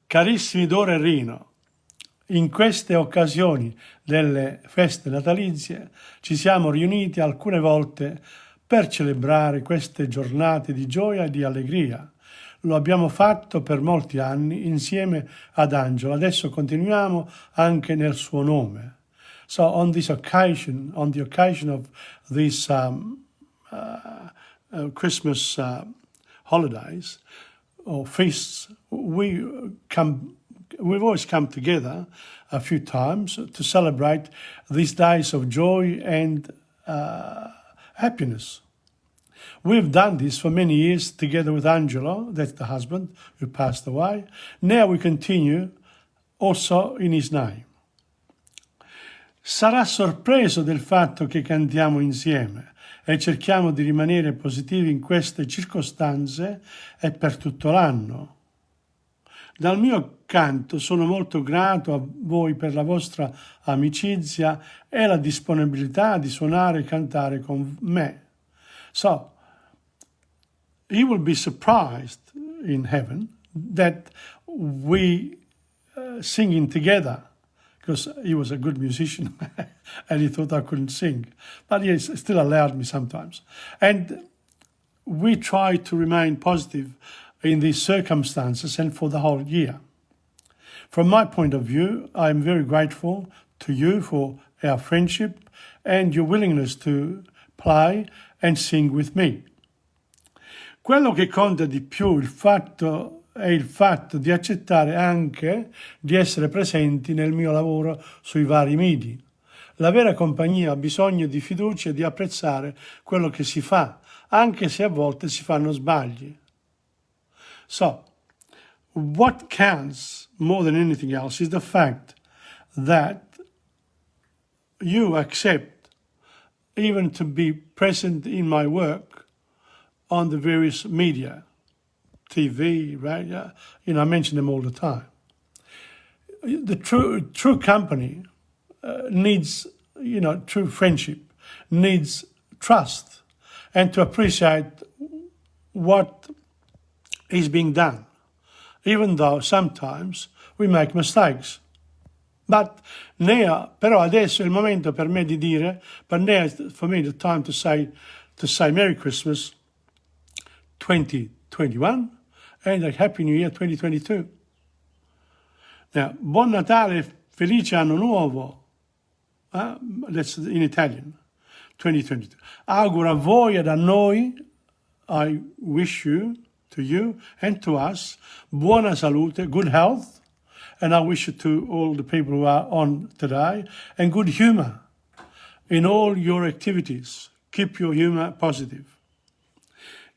Carissimi Dora e Rino, in queste occasioni delle feste natalizie ci siamo riuniti alcune volte per celebrare queste giornate di gioia e di allegria. Lo abbiamo fatto per molti anni insieme ad Angelo. Adesso continuiamo anche nel suo nome. So on the occasion of these Christmas holidays or feasts, we've always come together a few times to celebrate these days of joy and happiness. We've done this for many years together with Angelo, that's the husband who passed away. Now we continue also in his name. Sarà sorpreso del fatto che cantiamo insieme e cerchiamo di rimanere positivi in queste circostanze e per tutto l'anno. Dal mio canto sono molto grato a voi per la vostra amicizia e la disponibilità di suonare e cantare con me. So, he will be surprised in heaven that we singing together, because he was a good musician and he thought I couldn't sing. But he still allowed me sometimes. And we try to remain positive in these circumstances and for the whole year. From my point of view, I'm very grateful to you for our friendship and your willingness to play and sing with me. Quello che conta di più è il fatto di accettare anche di essere presenti nel mio lavoro sui vari midi. La vera compagnia ha bisogno di fiducia e di apprezzare quello che si fa, anche se a volte si fanno sbagli. So, what counts more than anything else is the fact that you accept even to be present in my work on the various media, TV, radio, I mention them all the time. The true company needs, true friendship, needs trust, and to appreciate what is being done, even though sometimes we make mistakes. But però adesso è il momento per me di dire, but now for me the time to say Merry Christmas 2021 and a Happy New Year 2022. Now, Buon Natale, Felice Anno Nuovo, that's in Italian, 2022. Auguro a voi ed a noi, I wish you, to you and to us, buona salute, good health, and I wish it to all the people who are on today, and good humor in all your activities. Keep your humor positive.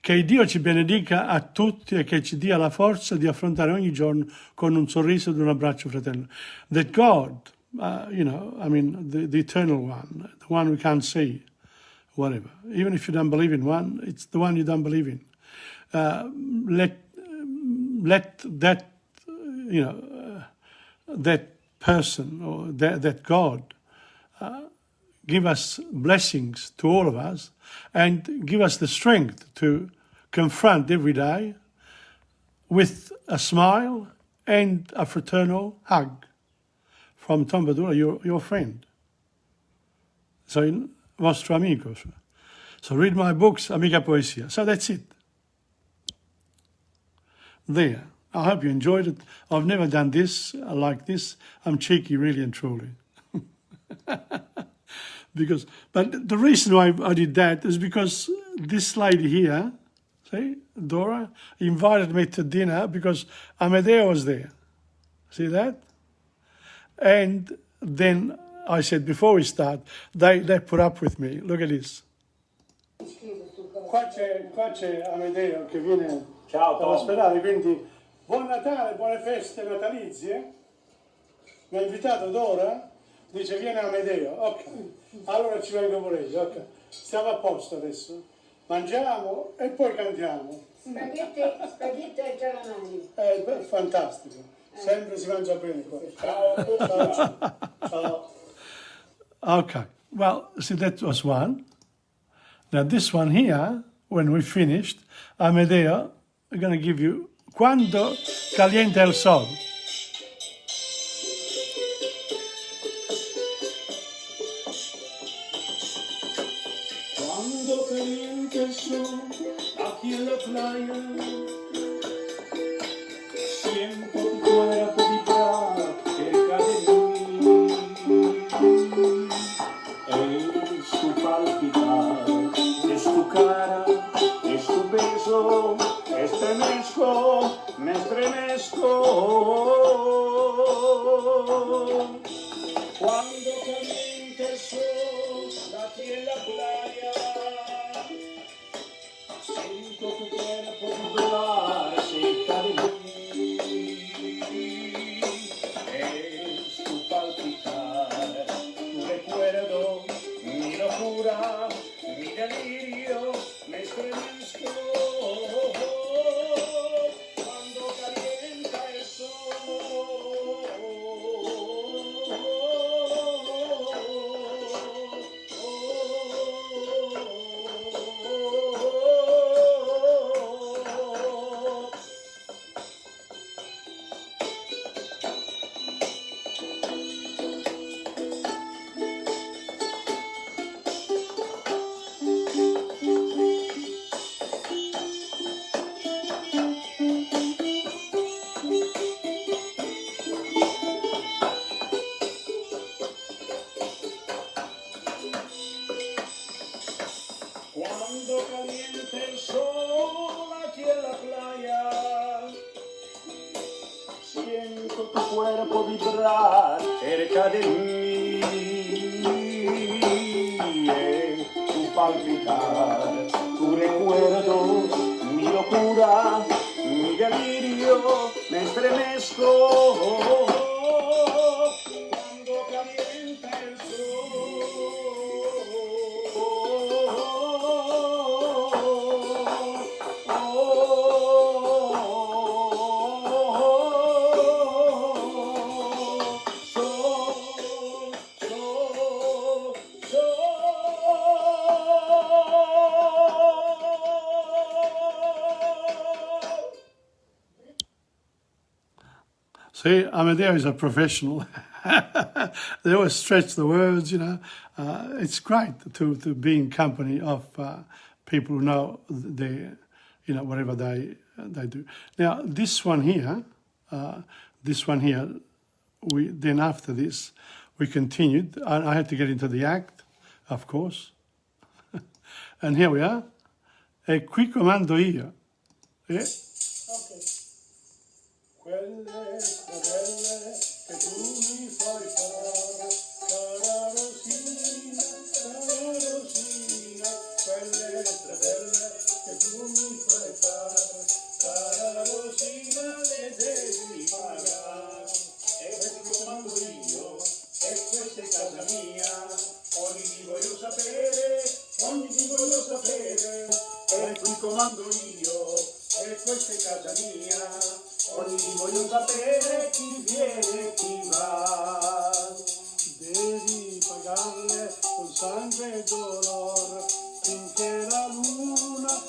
Che Dio ci benedica a tutti e che ci dia la forza di affrontare ogni giorno con un sorriso ed un abbraccio fraterno. That God, the eternal one, the one we can't see, whatever. Even if you don't believe in one, it's the one you don't believe in. Let that, that person or that God give us blessings to all of us and give us the strength to confront every day with a smile and a fraternal hug from Tom Padula, your friend. So, vostro amico. So read my books, Amica Poesia. So that's it. There. I hope you enjoyed it. I've never done this like this. I'm cheeky, really and truly. But the reason why I did that is because this lady here, see, Dora, invited me to dinner because Amedeo was there. See that? And then I said, before we start, they put up with me. Look at this. Qua c'è Amedeo che viene dall'ospedale, quindi buon Natale, buone feste natalizie. Mi ha invitato Dora, dice viene Amedeo, ok, allora ci vengo pure io, ok, stiamo a posto adesso, mangiamo e poi cantiamo. Spaghetti e calamari. Fantastico, sempre si mangia bene qua. Ciao. Ciao. Okay, well, see, that was one. Now this one here, when we finished, Amedeo, I'm going to give you Quando calienta il sol. Quando calienta il sol aquí en la playa, siento tu cuerpo vibrar cerca de mí. Es tu palpitar, es tu cara, es tu beso, me estremezco. Cuando calienta el sol aquí en la playa, siento tu cuerpo vibrar cerca de mí. Es tu palpitar, tu recuerdo, mi locura, mi delirio, me estremezco. Cuando calienta el sol. Cuando calienta el sol aquí en la playa, siento tu cuerpo vibrar cerca de mí. Tu palpitar, tu recuerdo, mi locura, mi delirio, me estremezco. Cuando calienta el See, Amedeo is a professional. They always stretch the words, It's great to be in company of people who know their, whatever they do. Now, this one here, then after this, we continued. I had to get into the act, of course. And here we are. E qui comando io. Ok. Quelle stradelle che tu mi fai fare, cara Rosina, quelle stradelle che tu mi fai fare, cara Rosina, le devi pagare. E questo comando io, e questa è casa mia, ogni di voglio sapere, ogni di voglio sapere, e qui comando io, e questa è casa mia. Ogni di voglio sapere chi viene e chi va. Devi pagarle con sangue e dolore, finché la luna,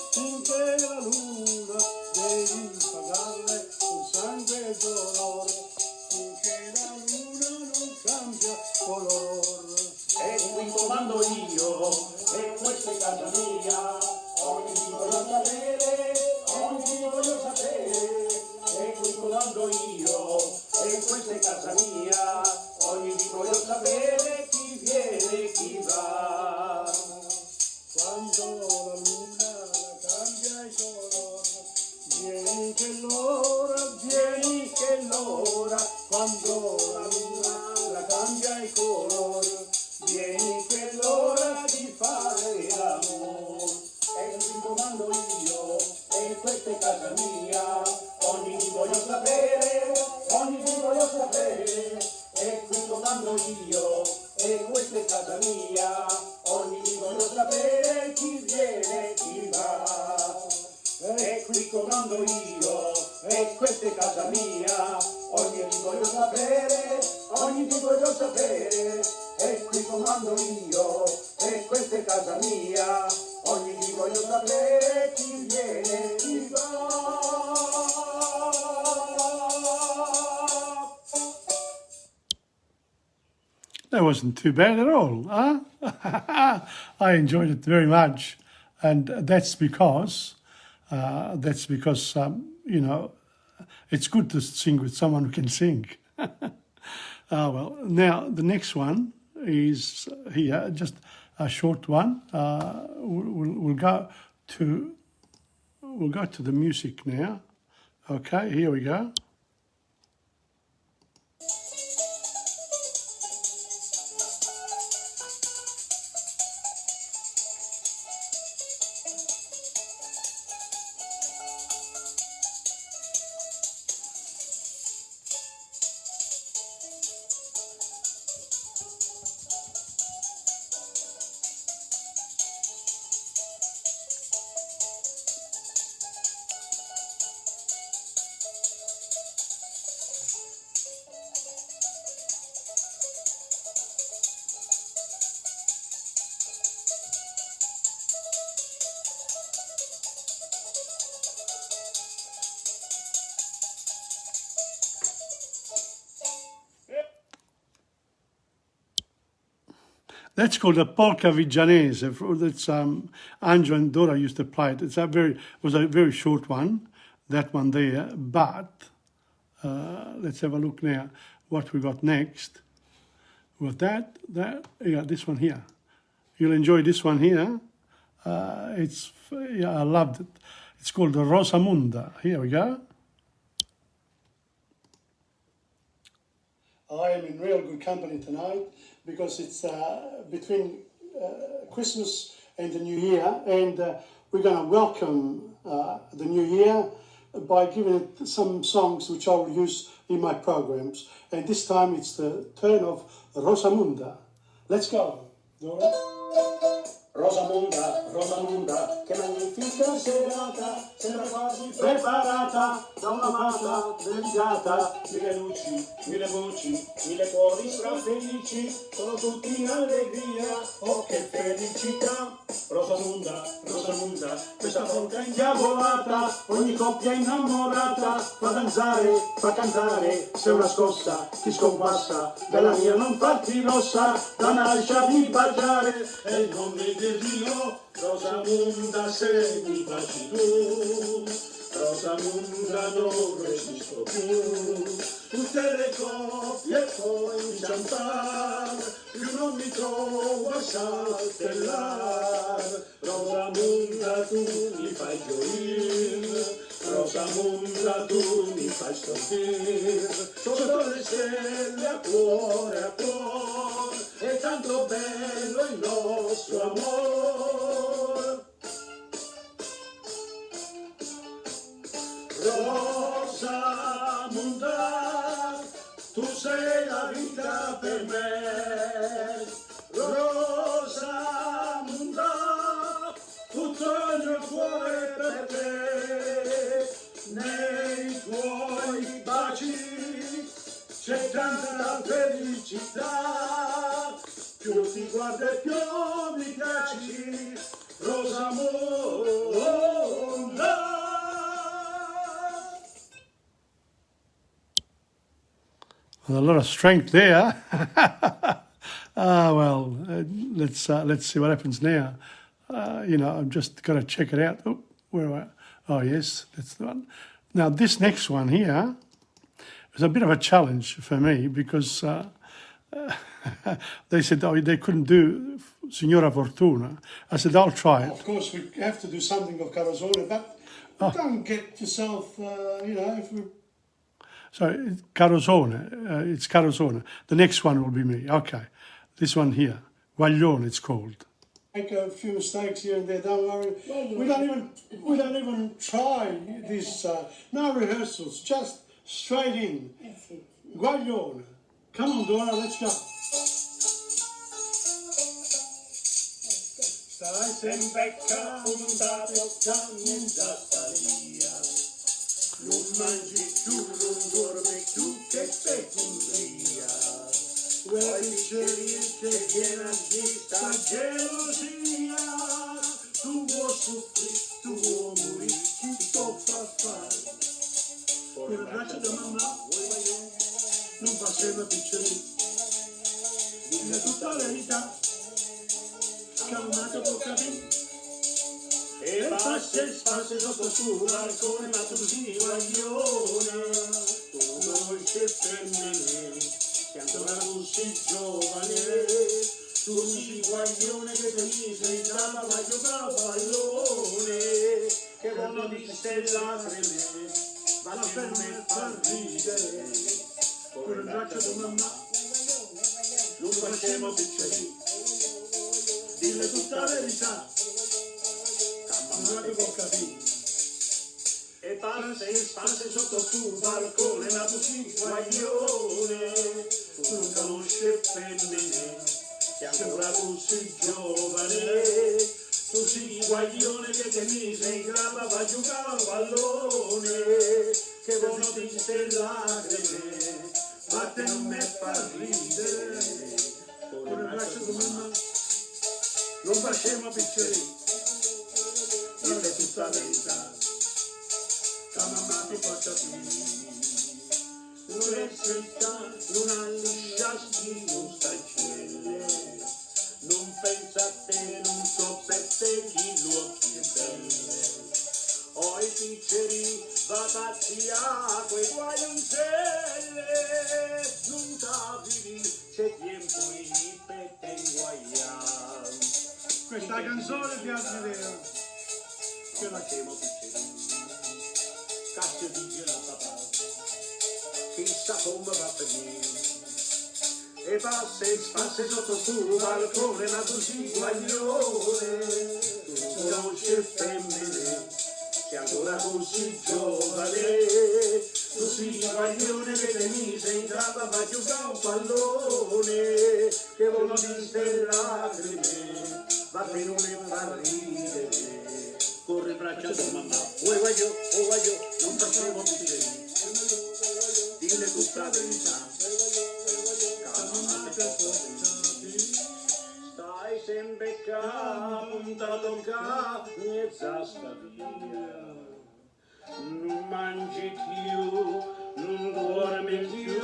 devi pagarle con sangue e dolore, finché la luna non cambia colore. E qui comando io, e questa è casa mia, ogni di voglio sapere, ogni di voglio sapere. E qui comando io, e questa è casa mia, ogni di voglio sapere chi viene e chi va. Quando la luna la cambia il colore, vieni che l'ora, quando la luna la cambia il colore, vieni che l'ora di fare l'amore. E qui comando io, e questa è casa mia, ogni di voglio sapere, e qui comando io, e questa è casa mia, ogni di voglio sapere chi viene e chi va. E qui comando io, e questa è casa mia, ogni di voglio sapere, e qui comando io, e questa è casa mia, ogni di voglio sapere chi viene e chi va. That wasn't too bad at all, huh? I enjoyed it very much, and that's because you know, it's good to sing with someone who can sing. Well, now the next one is here, just a short one. We'll go to the music now. Okay, here we go. That's called a polka vigianese. That's Angelo and Dora used to play it. Was a very short one, that one there. But let's have a look now. What we got next? With that, this one here. You'll enjoy this one here. I loved it. It's called Rosamunda. Here we go. I am in real good company tonight because it's between Christmas and the New Year, and we're going to welcome the New Year by giving it some songs which I will use in my programs. And this time it's the turn of Rosamunda. Let's go, Dora. Rosamunda, Rosamunda, che magnifica serata, sembra quasi preparata da un'amata dedicata. Mille luci, mille voci, mille cuori strafelici, sono tutti in allegria, oh che felicità. Rosamunda, Rosamunda, questa polca indiavolata, ogni coppia innamorata, fa danzare, fa cantare, se una scossa ti scompassa, bella mia non farti rossa, la nascia di baciare, e il nome del Dio, Rosamunda se mi baci tu, Rosamunda non resisto più, tutte le coppie cominciano a far, più non mi trovo a saltellar. Rosamunda tu mi fai gioire, Rosamunda tu mi fai stordire, sotto le stelle a cuore, è tanto bello il nostro amore. Rosamunda, tu sei la vita per me. Rosamunda, tutto il mio cuore per te. Nei tuoi baci c'è tanta felicità. Più ti guardo e più mi piaci, Rosamunda. Well, a lot of strength there. Well, let's see what happens now. I'm just got to check it out. Oh, where am I? Oh, yes, that's the one. Now, this next one here is a bit of a challenge for me because they said, they couldn't do Signora Fortuna. I said, I'll try it. Of course, we have to do something of Carosone, but don't get yourself, if we... So, Carosone, it's Carosone. The next one will be me. Okay. This one here, Guaglione it's called. Make a few mistakes here and there, don't worry. We don't even try this, no rehearsals, just straight in. Guaglione. Come on, Dora, let's go. Stai sempre puntato camminata via. Non mangi più, non dormi più, che pecuria. Vuoi dicevi che viene di sta gelosia. Tu vuoi soffrire, tu vuoi morire, chi ti fa fare? Con il braccio da mamma, non faceva piccoli. Dille tutta la verità, calmato può capire. E passe sotto sul balcone, ma tu sei guaglione. Tu non conosci femmine, che ancora tu sei giovane. Tu sei guaglione che te mi sei dalla a giocare a pallone. Che buono di lacrime, va per me far ridere. Con il braccio di mamma, non facciamo piccoli. Dille tutta la verità, non può capire. E passe sotto sul balcone, ma tu sei guaglione. Tu non conosci femmine, che ancora tu sei giovane. Tu sei guaglione che te mise in grava a giocare a pallone. Che buono di ste lacrime, batte non me fa ridere. Con il braccio di mamma non facciamo piccoli. Dille tutta la verità, la mamma ti può capire. Non è scelta, non ha lisciasti, non sta in cielo. Non pensa a te, non so per te chi lo occhi belle. Ho i picceri, va pazzi a quei guaionzelle. Non t'avvidi, c'è tempo in per te guaiare. Questa canzone piace vero. Che la chiamo piccerino, cacchio di gira papà, chissà come va a finire. E passe sotto sul balcone, ma tu sei guaglione. Tu non conosci femmine, che ancora tu sei giovane. Tu sei guaglione che te mise in grava a giocare un pallone. Che voglio di ste lacrime, va per non mi far ridere. Corre il braccio di mamma, oh guaglio, non facevo piccoli. Dille tutta la verità, calmate per forza. Stai sempre qua, puntato qua, mezza sta via. Non mangi più, non dormi più.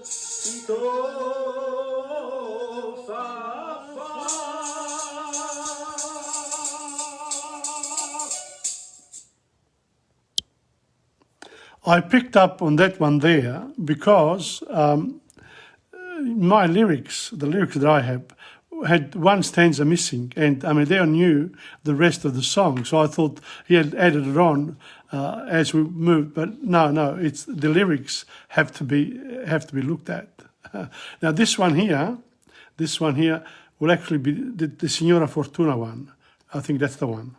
Ti fa. I picked up on that one there because my lyrics, the lyrics that I have, had one stanza missing, and Amedeo knew the rest of the song, so I thought he had added it on as we moved. But no, it's the lyrics have to be looked at. Now this one here will actually be the Signora Fortuna one. I think that's the one.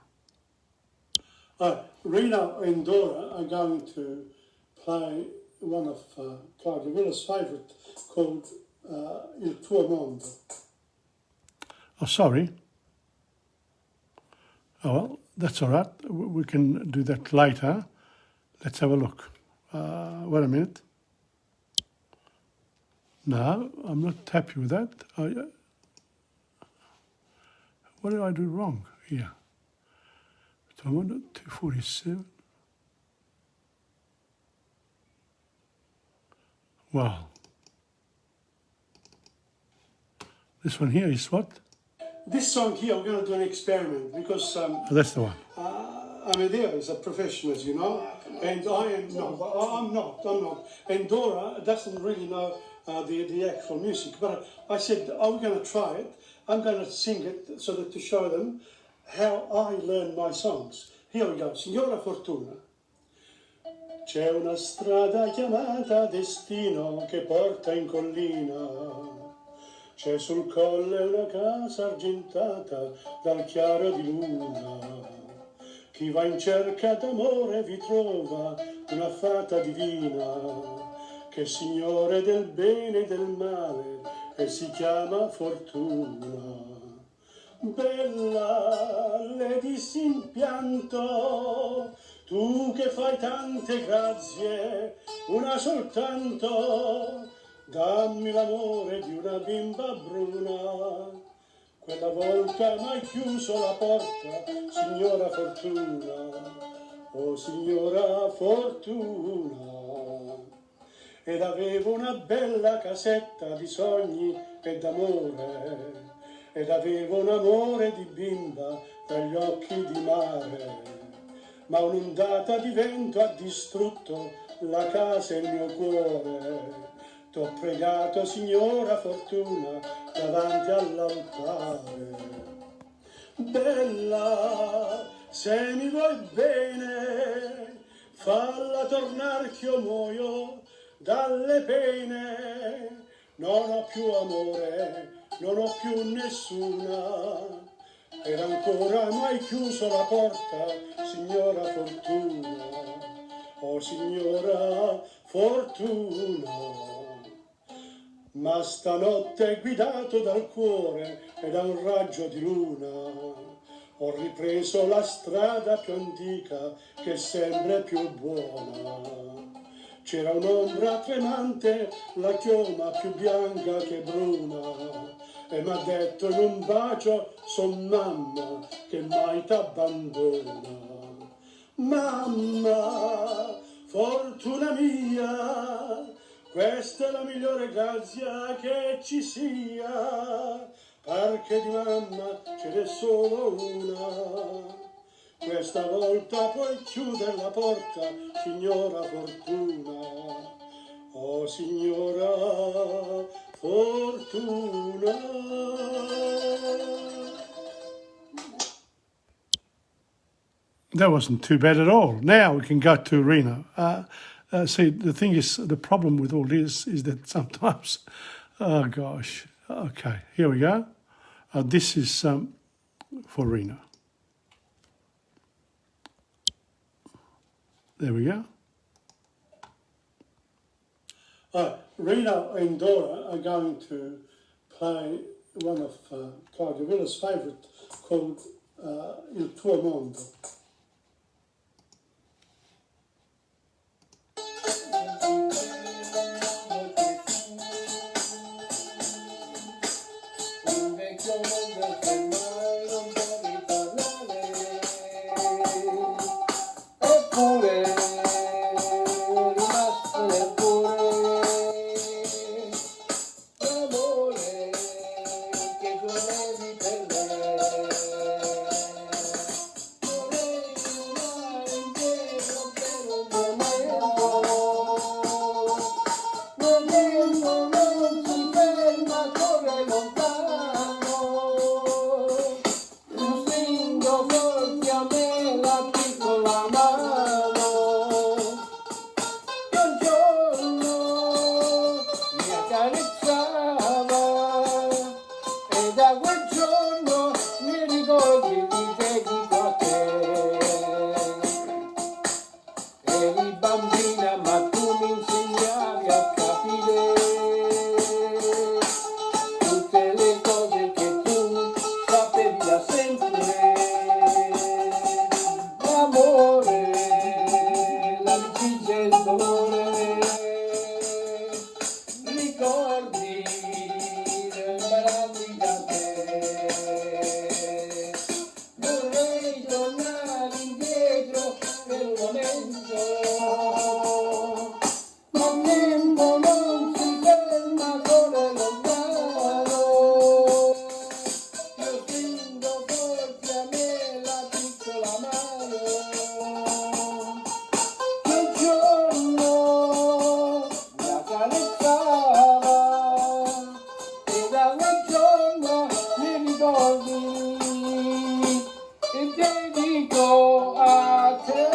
Rina and Dora are going to play one of Claudia Villa's favourite called Il tuo mondo. Oh, sorry. Oh, well, that's all right. We can do that later. Let's have a look. Wait a minute. No, I'm not happy with that. What did I do wrong here? 247. Wow. This one here is what? This song here, we're going to do an experiment because... that's the one. Amedeo is a professional, as you know, and I am not. I'm not. And Dora doesn't really know the actual music, but I said, are we going to try it? I'm going to sing it so that to show them how I learn my songs. Here we go. Signora Fortuna. C'è una strada chiamata destino che porta in collina. C'è sul colle una casa argentata dal chiaro di luna. Chi va in cerca d'amore vi trova una fata divina, che è signore del bene e del male e si chiama Fortuna. Bella, le dissi in pianto, tu che fai tante grazie, una soltanto, dammi l'amore di una bimba bruna. Quella volta m'hai chiuso la porta, signora Fortuna, oh signora Fortuna. Ed avevo una bella casetta di sogni e d'amore, ed avevo un amore di bimba dagli occhi di mare. Ma un'ondata di vento ha distrutto la casa e il mio cuore. T'ho pregato, signora Fortuna, davanti all'altare. Bella, se mi vuoi bene, falla tornar ch'io muoio dalle pene. Non ho più amore, non ho più nessuna, ed ancora mai chiuso la porta, signora Fortuna, oh signora Fortuna. Ma stanotte guidato dal cuore e da un raggio di luna, ho ripreso la strada più antica che è sempre più buona. C'era un'ombra tremante, la chioma più bianca che bruna, e m'ha detto in un bacio, son mamma che mai t'abbandona. Mamma, Fortuna mia, questa è la migliore grazia che ci sia, perché di mamma ce n'è solo una. Questa volta puoi chiudere la porta, signora Fortuna, oh signora Fortuna. That wasn't too bad at all. Now we can go to Reno. See, the thing is, the problem with all this is that sometimes, oh gosh, okay, here we go. This is for Reno. There we go. Reno and Dora are going to play one of Claudia Villa's favourite called Il tuo mondo. la mano, che un giorno mi accarezzava e da quel giorno mi ricordi di te, dico a te. Eri bambina ma tu mi insegnavi a capire tutte le cose che tu sapevi da sempre. L'amore, l'amicizia e il dolore, ricordi imparati da te. Vorrei tornare indietro per un momento, ma il tempo non si ferma, corre lontano. Io stringo forte a me la piccola mano, che un giorno mi accarezzava e da quel giorno mi ricordi e dedico a te.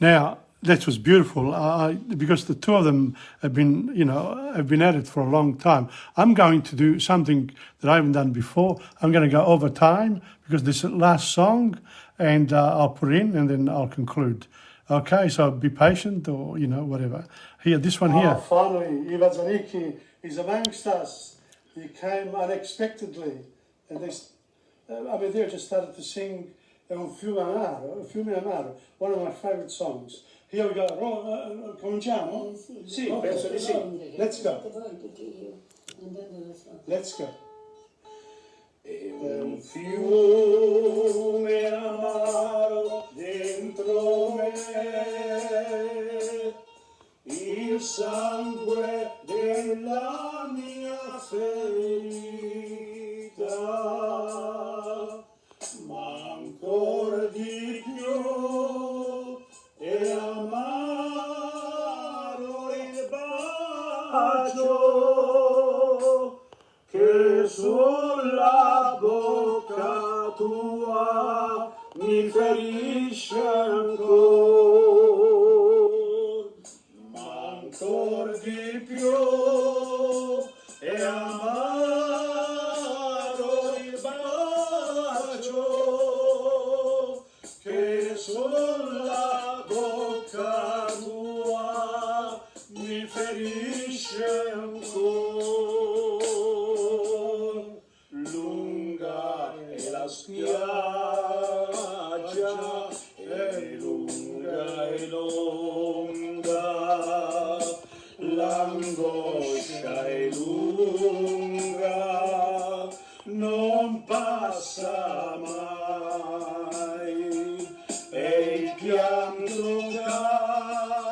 Now, that was beautiful because the two of them have been, have been at it for a long time. I'm going to do something that I haven't done before. I'm going to go over time because this is the last song, and I'll put in and then I'll conclude. Okay, so be patient or, whatever. Here, this one here. Finally, Iva Zanicki is amongst us. He came unexpectedly. And they just started to sing Un fiume amaro, one of my favourite songs. Here we go. Cominciamo? Sì, penso di sì. Let's go. Let's go. È un fiume amaro dentro me, il sangue della mia ferita, ma ancora di più è amaro il bacio che sulla bocca tua mi ferisce ancora, ma ancora di più è amaro il bacio che sulla bocca tua mi ferisce ancora. Lunga è la spiaggia, è lunga e longa, l'angoscia è lunga, non passa mai, e il pianto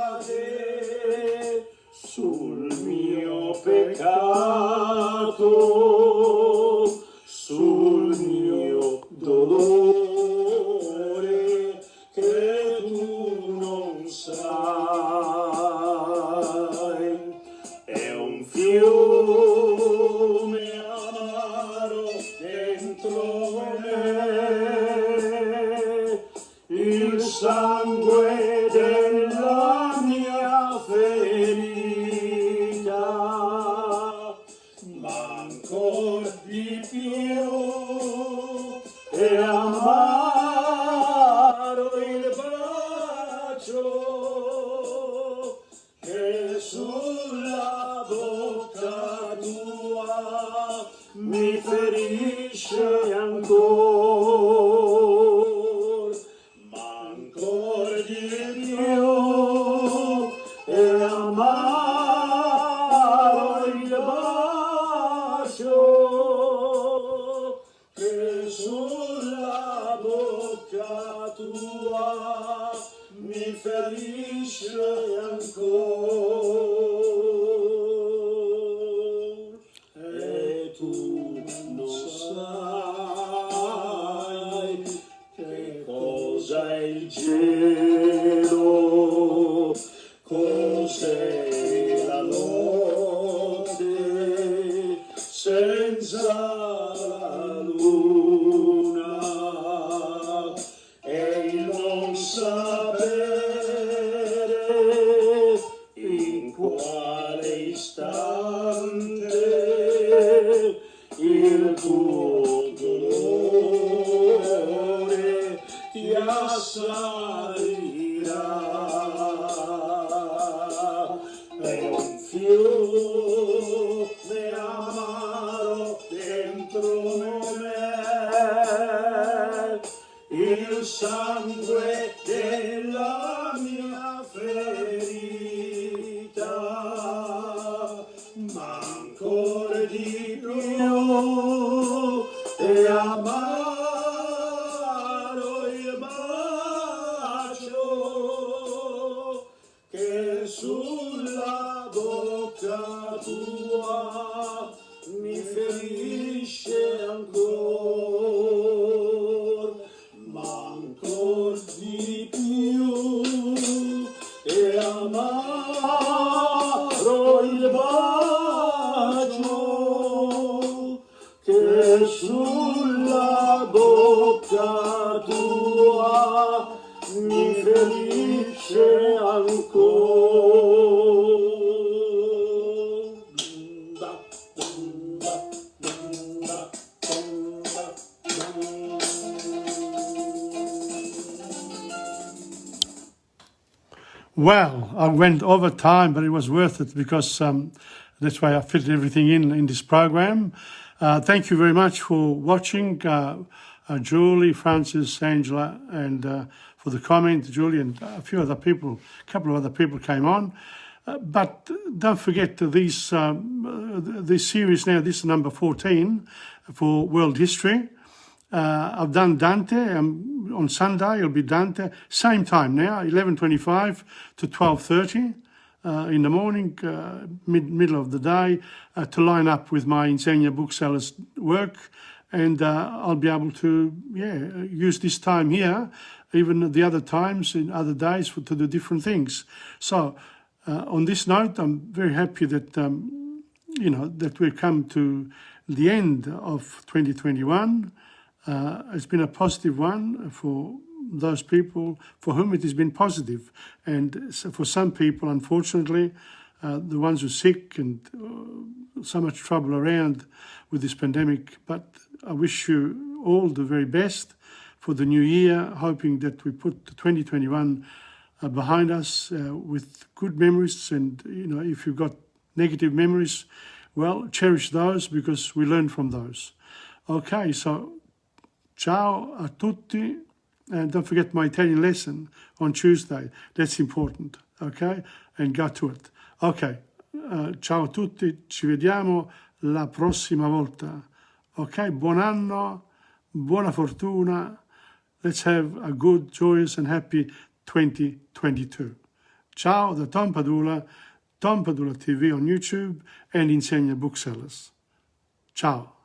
cade sul mio peccato, sul mio dolore che tu non sai. È un fiume amaro dentro me, il sangue della mia ferita, ma ancora di più è amaro il bacio che sulla bocca tua mi ferisce ancora, ma ancora di più è amaro il bacio che sulla bocca tua mi ferisce ancora, e tu non sai. senza la luna e il non sapere in quale istante il tuo dolore ti assalirà. È un fiume amaro dentro me, il sangue della mia ferita, ma ancora di più è amaro il bacio che sulla bocca tua mi ferisce ancora, ma ancor di più è amaro il bacio che sulla bocca tua mi ferisce ancora. Well, I went over time, but it was worth it because that's why I fitted everything in this program. Thank you very much for watching, Julie, Francis, Angela, and for the comment, Julie, and a couple of other people came on. But don't forget this series now. This is number 14 for World History. I've done Dante. On Sunday it'll be Dante. Same time now, 11:25 to 12:30 in the morning, middle of the day, to line up with my Insegna Booksellers work, and I'll be able to use this time here, even the other times in other days to do different things. So on this note, I'm very happy that that we've come to the end of 2021. It's been a positive one for those people for whom it has been positive. And so for some people, unfortunately, the ones who are sick and so much trouble around with this pandemic. But I wish you all the very best for the new year, hoping that we put 2021 behind us with good memories. And, if you've got negative memories, well, cherish those because we learn from those. Okay, so ciao a tutti, and don't forget my Italian lesson on Tuesday. That's important, okay? And go to it. Ok, ciao a tutti, ci vediamo la prossima volta. Ok, buon anno, buona fortuna. Let's have a good, joyous and happy 2022. Ciao da Tom Padula, TomPadulaTV on YouTube and Insegna Booksellers. Ciao.